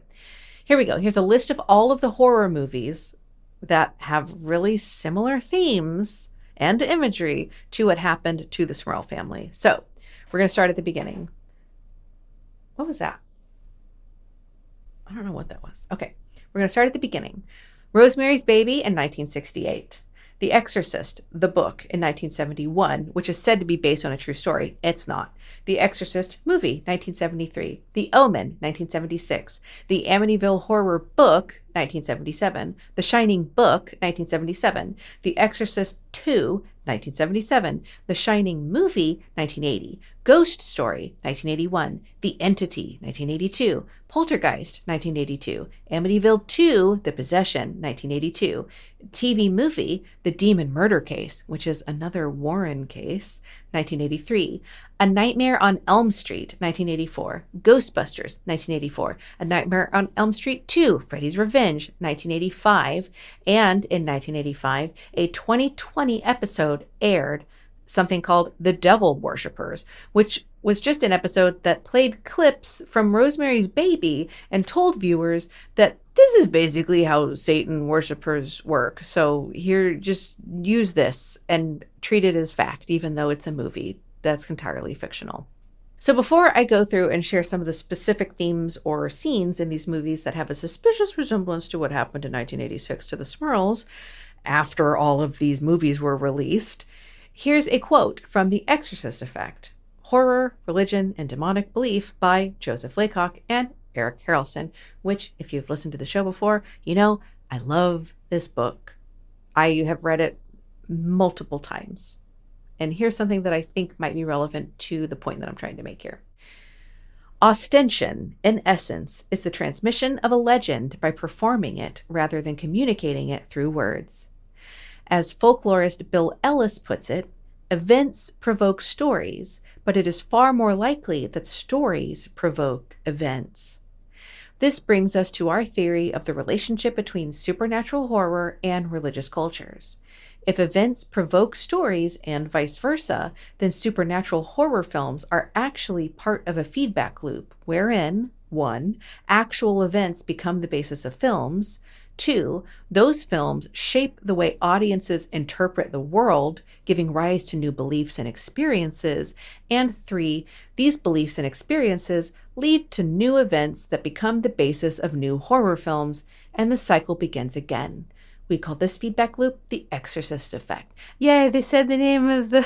here we go. Here's a list of all of the horror movies that have really similar themes and imagery to what happened to the Smurl family. So we're going to start at the beginning. What was that? I don't know what that was. Okay, we're going to start at the beginning. Rosemary's Baby in 1968. The Exorcist, the book, in 1971, which is said to be based on a true story. It's not. The Exorcist movie, 1973. The Omen, 1976. The Amityville Horror book, 1977. The Shining book, 1977. The Exorcist 2, 1977. The Shining movie, 1980. Ghost Story, 1981. The Entity, 1982. Poltergeist, 1982. Amityville 2, The Possession, 1982. TV movie, The Demon Murder Case, which is another Warren case, 1983. A Nightmare on Elm Street, 1984. Ghostbusters, 1984. A Nightmare on Elm Street 2, Freddy's Revenge, 1985. And in 1985, a 2020 episode aired, something called The Devil Worshippers, which was just an episode that played clips from Rosemary's Baby and told viewers that this is basically how Satan worshippers work. So here, just use this and treat it as fact, even though it's a movie that's entirely fictional. So before I go through and share some of the specific themes or scenes in these movies that have a suspicious resemblance to what happened in 1986 to the Smurls, after all of these movies were released, here's a quote from The Exorcist Effect, Horror, Religion, and Demonic Belief by Joseph Laycock and Eric Harrelson, which, if you've listened to the show before, you know I love this book. I have read it multiple times. And here's something that I think might be relevant to the point that I'm trying to make here. Ostension, in essence, is the transmission of a legend by performing it rather than communicating it through words. As folklorist Bill Ellis puts it, events provoke stories, but it is far more likely that stories provoke events. This brings us to our theory of the relationship between supernatural horror and religious cultures. If events provoke stories and vice versa, then supernatural horror films are actually part of a feedback loop wherein 1. Actual events become the basis of films. 2. Those films shape the way audiences interpret the world, giving rise to new beliefs and experiences. And 3. These beliefs and experiences lead to new events that become the basis of new horror films, and the cycle begins again. We call this feedback loop the Exorcist effect. Yay, they said the name of the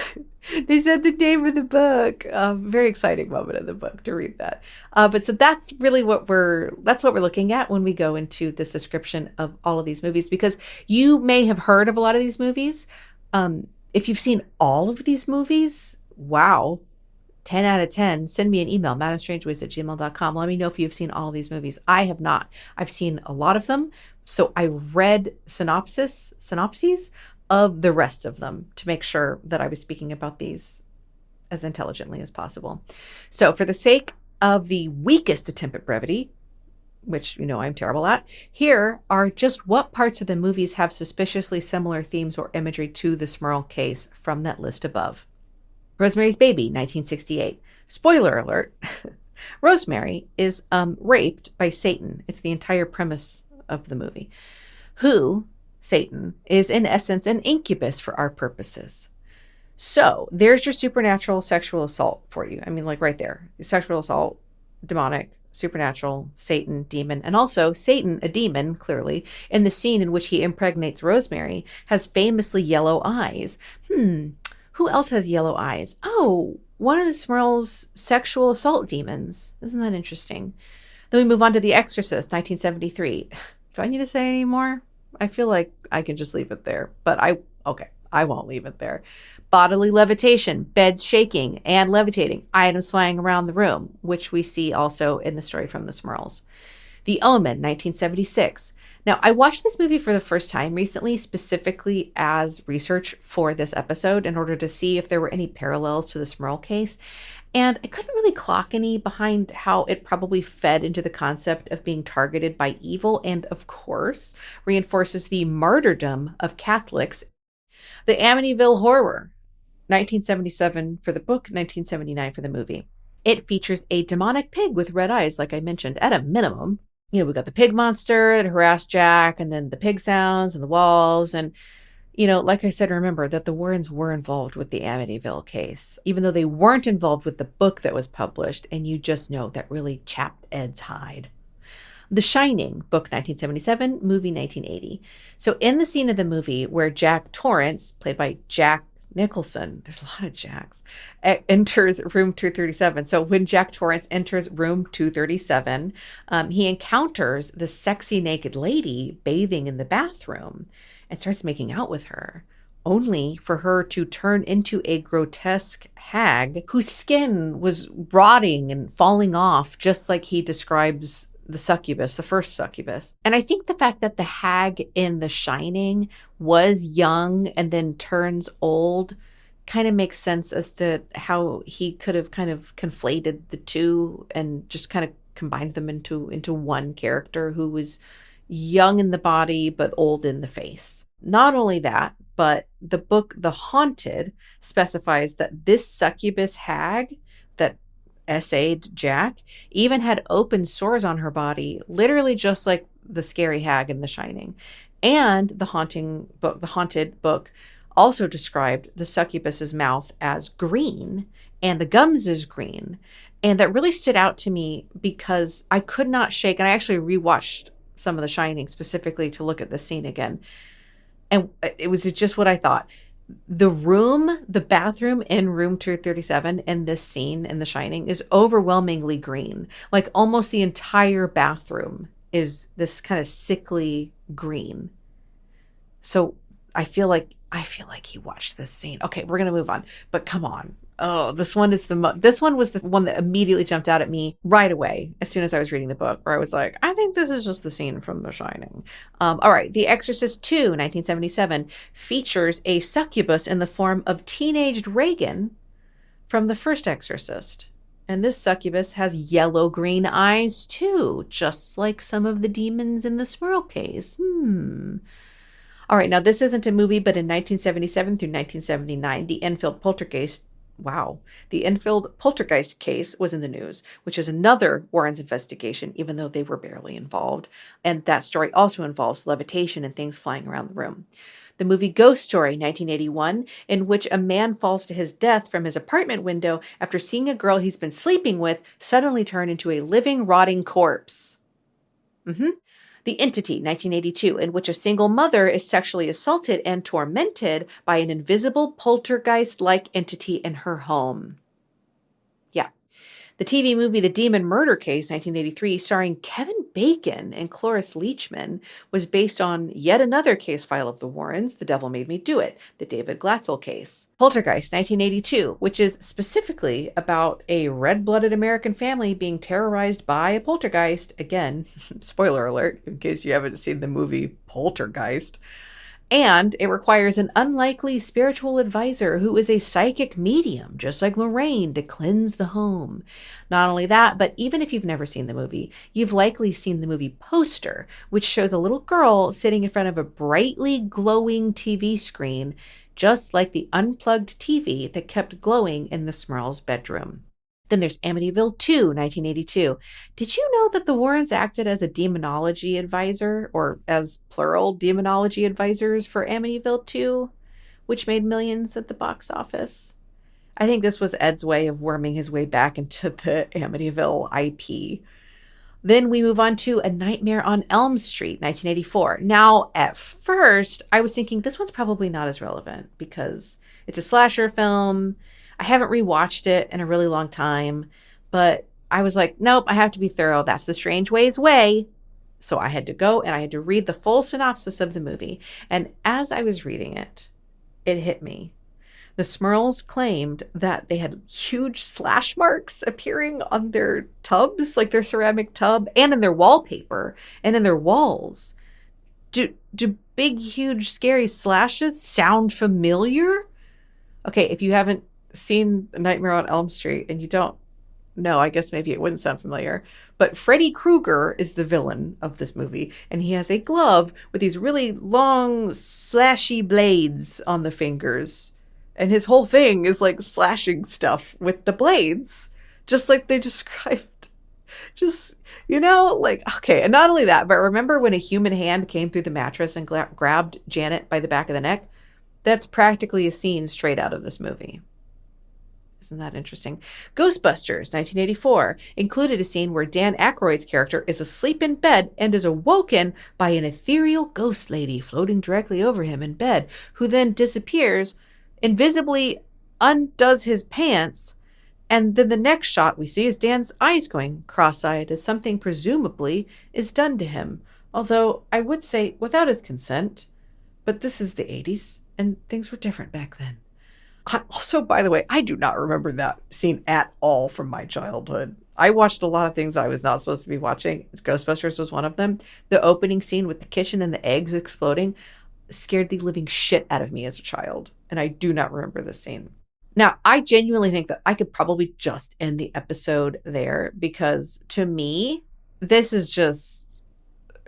book. Very exciting moment in the book to read that. But so that's really what we're looking at when we go into this description of all of these movies, because you may have heard of a lot of these movies. If you've seen all of these movies, wow. 10 out of 10, send me an email, madamestrangeways@gmail.com. Let me know if you've seen all of these movies. I have not. I've seen a lot of them. So I read synopses of the rest of them to make sure that I was speaking about these as intelligently as possible. So for the sake of the weakest attempt at brevity, which I'm terrible at, here are just what parts of the movies have suspiciously similar themes or imagery to the Smurl case from that list above. Rosemary's Baby, 1968. Spoiler alert. Rosemary is raped by Satan. It's the entire premise of the movie. Who, Satan, is in essence an incubus for our purposes. So there's your supernatural sexual assault for you. I mean, like right there. Sexual assault, demonic, supernatural, Satan, demon, and also Satan, a demon, clearly, in the scene in which he impregnates Rosemary, has famously yellow eyes. Who else has yellow eyes? Oh, one of the Smurls' sexual assault demons. Isn't that interesting? Then we move on to The Exorcist, 1973. Do I need to say any more? I feel like I can just leave it there, but I won't leave it there. Bodily levitation, beds shaking and levitating, items flying around the room, which we see also in the story from the Smurls. The Omen, 1976. Now, I watched this movie for the first time recently, specifically as research for this episode in order to see if there were any parallels to the Smurl case. And I couldn't really clock any behind how it probably fed into the concept of being targeted by evil and, of course, reinforces the martyrdom of Catholics. The Amityville Horror, 1977 for the book, 1979 for the movie. It features a demonic pig with red eyes, like I mentioned, at a minimum. We got the pig monster that harassed Jack, and then the pig sounds and the walls. And, like I said, remember that the Warrens were involved with the Amityville case, even though they weren't involved with the book that was published. And you just know that really chapped Ed's hide. The Shining, book 1977, movie 1980. So in the scene of the movie where Jack Torrance, played by Jack Nicholson, there's a lot of Jacks, enters room 237. So when Jack Torrance enters room 237, he encounters the sexy naked lady bathing in the bathroom and starts making out with her, only for her to turn into a grotesque hag whose skin was rotting and falling off, just like he describes the succubus, the first succubus. And I think the fact that the hag in The Shining was young and then turns old kind of makes sense as to how he could have kind of conflated the two and just kind of combined them into one character who was young in the body but old in the face. Not only that, but the book The Haunted specifies that this succubus hag that essayed Jack even had open sores on her body, literally just like the scary hag in The Shining. And the haunted book also described the succubus's mouth as green and the gums as green. And that really stood out to me because I could not shake, and I actually rewatched some of The Shining specifically to look at the scene again. And it was just what I thought. The bathroom in room 237 in this scene in The Shining is overwhelmingly green. Like almost the entire bathroom is this kind of sickly green. So I feel like he watched this scene. Okay, we're going to move on, but come on. Oh, this one was the one that immediately jumped out at me right away as soon as I was reading the book, where I was like, I think this is just the scene from The Shining. All right. The Exorcist 2, 1977, features a succubus in the form of teenaged Reagan from the first Exorcist. And this succubus has yellow-green eyes, too, just like some of the demons in the Smurl case. All right, now this isn't a movie, but in 1977 through 1979, the Enfield poltergeist case was in the news, which is another Warren's investigation, even though they were barely involved. And that story also involves levitation and things flying around the room. The movie Ghost Story, 1981, in which a man falls to his death from his apartment window after seeing a girl he's been sleeping with suddenly turn into a living, rotting corpse. The Entity, 1982, in which a single mother is sexually assaulted and tormented by an invisible poltergeist-like entity in her home. Yeah. The TV movie The Demon Murder Case, 1983, starring Kevin Bacon and Cloris Leachman, was based on yet another case file of the Warrens, The Devil Made Me Do It, the David Glatzel case. Poltergeist, 1982, which is specifically about a red-blooded American family being terrorized by a poltergeist. Again, spoiler alert, in case you haven't seen the movie Poltergeist. And it requires an unlikely spiritual advisor who is a psychic medium, just like Lorraine, to cleanse the home. Not only that, but even if you've never seen the movie, you've likely seen the movie poster, which shows a little girl sitting in front of a brightly glowing TV screen, just like the unplugged TV that kept glowing in the Smurl's bedroom. Then there's Amityville 2, 1982. Did you know that the Warrens acted as a demonology advisor, or as plural demonology advisors for Amityville 2, which made millions at the box office? I think this was Ed's way of worming his way back into the Amityville IP. Then we move on to A Nightmare on Elm Street, 1984. Now, at first, I was thinking this one's probably not as relevant because it's a slasher film. I haven't rewatched it in a really long time, but I was like, nope, I have to be thorough. That's the Strangeways way. So I had to go and I had to read the full synopsis of the movie. And as I was reading it, it hit me. The Smurls claimed that they had huge slash marks appearing on their tubs, like their ceramic tub, and in their wallpaper and in their walls. Do big, huge, scary slashes sound familiar? Okay, if you haven't seen Nightmare on Elm Street and you don't know, I guess maybe it wouldn't sound familiar, but Freddy Krueger is the villain of this movie, and he has a glove with these really long slashy blades on the fingers, and his whole thing is like slashing stuff with the blades, just like they described. Just, okay. And not only that, but remember when a human hand came through the mattress and grabbed Janet by the back of the neck? That's practically a scene straight out of this movie. Isn't that interesting? Ghostbusters, 1984, included a scene where Dan Aykroyd's character is asleep in bed and is awoken by an ethereal ghost lady floating directly over him in bed, who then disappears, invisibly undoes his pants, and then the next shot we see is Dan's eyes going cross-eyed as something presumably is done to him. Although I would say without his consent, but this is the 80s and things were different back then. Also, by the way, I do not remember that scene at all from my childhood. I watched a lot of things I was not supposed to be watching. Ghostbusters was one of them. The opening scene with the kitchen and the eggs exploding scared the living shit out of me as a child. And I do not remember this scene. Now, I genuinely think that I could probably just end the episode there because to me, this is just,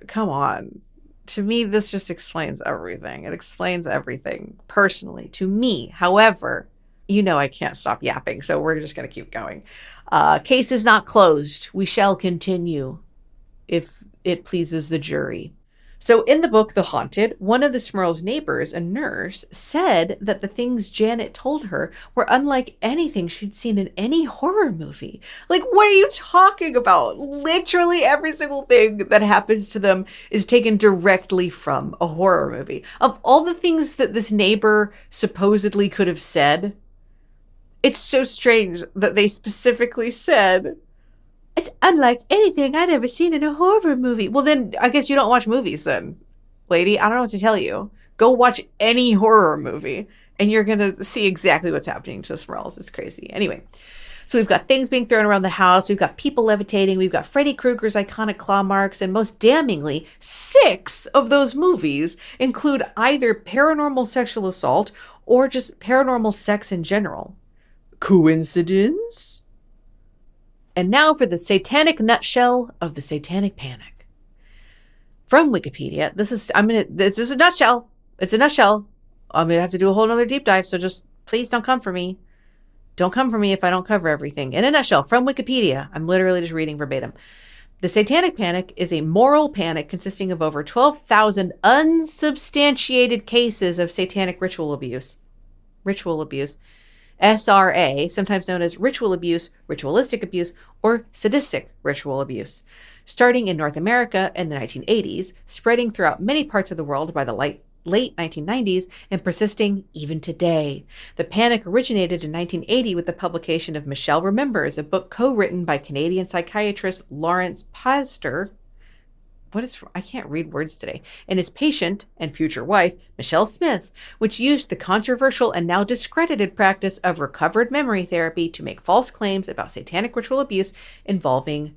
come on. To me, this just explains everything. It explains everything personally to me. However, I can't stop yapping, so we're just going to keep going. Case is not closed. We shall continue if it pleases the jury. So in the book, The Haunted, one of the Smurl's neighbors, a nurse, said that the things Janet told her were unlike anything she'd seen in any horror movie. Like, what are you talking about? Literally every single thing that happens to them is taken directly from a horror movie. Of all the things that this neighbor supposedly could have said, it's so strange that they specifically said, it's unlike anything I'd ever seen in a horror movie. Well, then I guess you don't watch movies then, lady. I don't know what to tell you. Go watch any horror movie and you're going to see exactly what's happening to the Smurls. It's crazy. Anyway, so we've got things being thrown around the house. We've got people levitating. We've got Freddy Krueger's iconic claw marks. And most damningly, 6 of those movies include either paranormal sexual assault or just paranormal sex in general. Coincidence? And now for the satanic nutshell of the satanic panic. From Wikipedia, this is a nutshell. It's a nutshell. I'm going to have to do a whole nother deep dive, so just please don't come for me. Don't come for me if I don't cover everything. In a nutshell, from Wikipedia, I'm literally just reading verbatim. The satanic panic is a moral panic consisting of over 12,000 unsubstantiated cases of satanic ritual abuse. Ritual abuse. SRA, sometimes known as ritual abuse, ritualistic abuse, or sadistic ritual abuse. Starting in North America in the 1980s, spreading throughout many parts of the world by the late 1990s, and persisting even today. The panic originated in 1980 with the publication of Michelle Remembers, a book co-written by Canadian psychiatrist Lawrence Pastor. I can't read words today. And his patient and future wife, Michelle Smith, which used the controversial and now discredited practice of recovered memory therapy to make false claims about satanic ritual abuse involving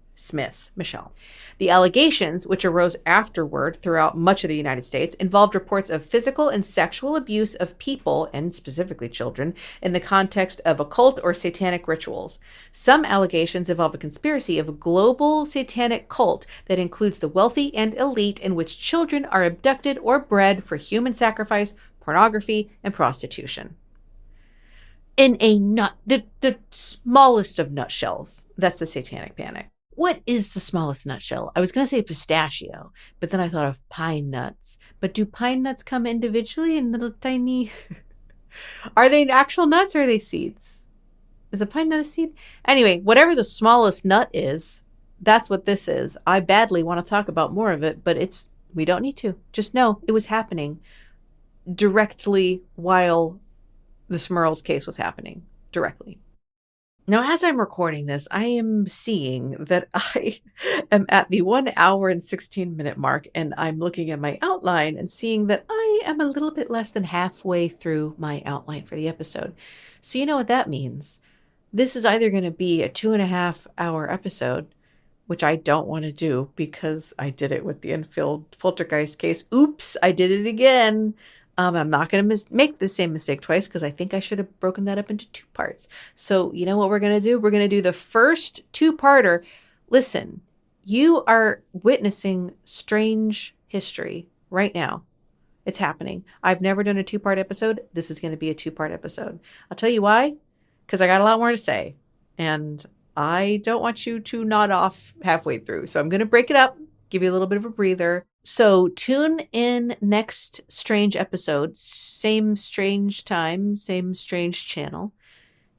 Michelle. The allegations, which arose afterward throughout much of the United States, involved reports of physical and sexual abuse of people, and specifically children, in the context of occult or satanic rituals. Some allegations involve a conspiracy of a global satanic cult that includes the wealthy and elite, in which children are abducted or bred for human sacrifice, pornography, and prostitution. In the smallest of nutshells, that's the satanic panic. What is the smallest nutshell? I was going to say pistachio, but then I thought of pine nuts. But do pine nuts come individually in little tiny... Are they actual nuts or are they seeds? Is a pine nut a seed? Anyway, whatever the smallest nut is, that's what this is. I badly want to talk about more of it, but we don't need to. Just know it was happening directly while the Smurls case was happening. Directly. Now, as I'm recording this, I am seeing that I am at the 1 hour and 16 minute mark, and I'm looking at my outline and seeing that I am a little bit less than halfway through my outline for the episode. So you know what that means. This is either going to be a 2.5 hour episode, which I don't want to do because I did it with the Enfield Poltergeist case. Oops, I did it again. I'm not going to make the same mistake twice because I think I should have broken that up into 2 parts. So you know what we're going to do? We're going to do the first 2-parter. Listen, you are witnessing strange history right now. It's happening. I've never done a 2-part episode. This is going to be a 2-part episode. I'll tell you why. Because I got a lot more to say. And I don't want you to nod off halfway through. So I'm going to break it up, give you a little bit of a breather. So tune in next strange episode, same strange time, same strange channel,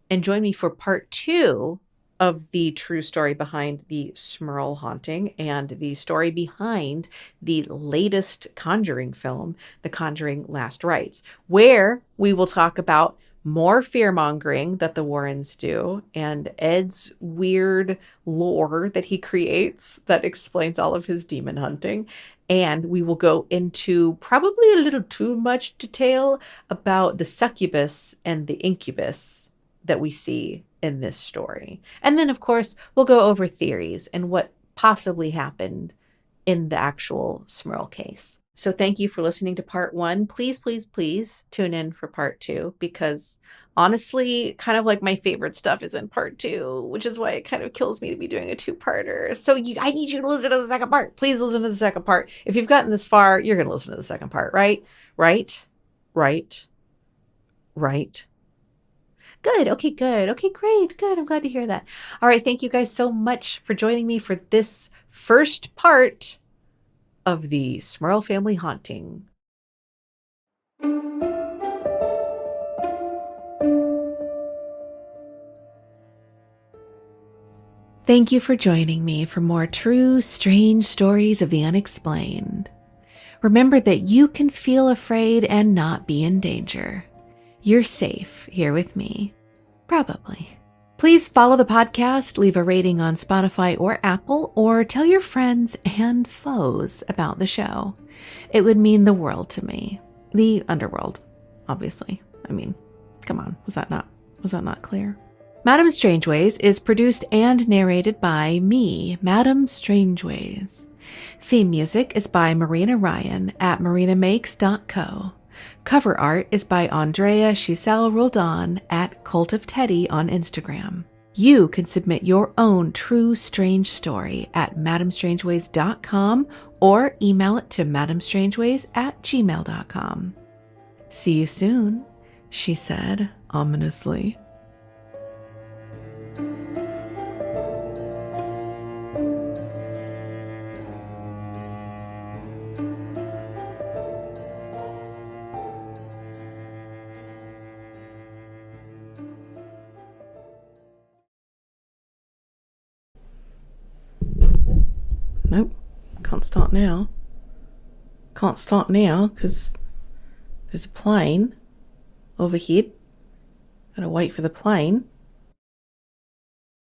and join me for part 2 of the true story behind the Smurl haunting and the story behind the latest Conjuring film, The Conjuring Last Rites, where we will talk about more fear-mongering that the Warrens do and Ed's weird lore that he creates that explains all of his demon hunting. And we will go into probably a little too much detail about the succubus and the incubus that we see in this story. And then, of course, we'll go over theories and what possibly happened in the actual Smurl case. So thank you for listening to part 1. Please, please, please tune in for part 2 because honestly, kind of like my favorite stuff is in part 2, which is why it kind of kills me to be doing a 2-parter. So I need you to listen to the second part. Please listen to the second part. If you've gotten this far, you're going to listen to the second part, right? Right? Good. Okay, good. Okay, great. Good. I'm glad to hear that. All right. Thank you guys so much for joining me for this first part of the Smurl family haunting. Thank you for joining me for more true, strange stories of the unexplained. Remember that you can feel afraid and not be in danger. You're safe here with me. Probably. Please follow the podcast, leave a rating on Spotify or Apple, or tell your friends and foes about the show. It would mean the world to me. The underworld, obviously. I mean, come on, was that not clear? Madame Strangeways is produced and narrated by me, Madame Strangeways. Theme music is by Marina Ryan at marinamakes.co. Cover art is by Andrea Giselle Roldan at Cult of Teddy on Instagram. You can submit your own true strange story at madamestrangeways.com or email it to madamestrangeways@gmail.com. See you soon, she said ominously. Nope, can't start now. Can't start now because there's a plane overhead. Gotta wait for the plane.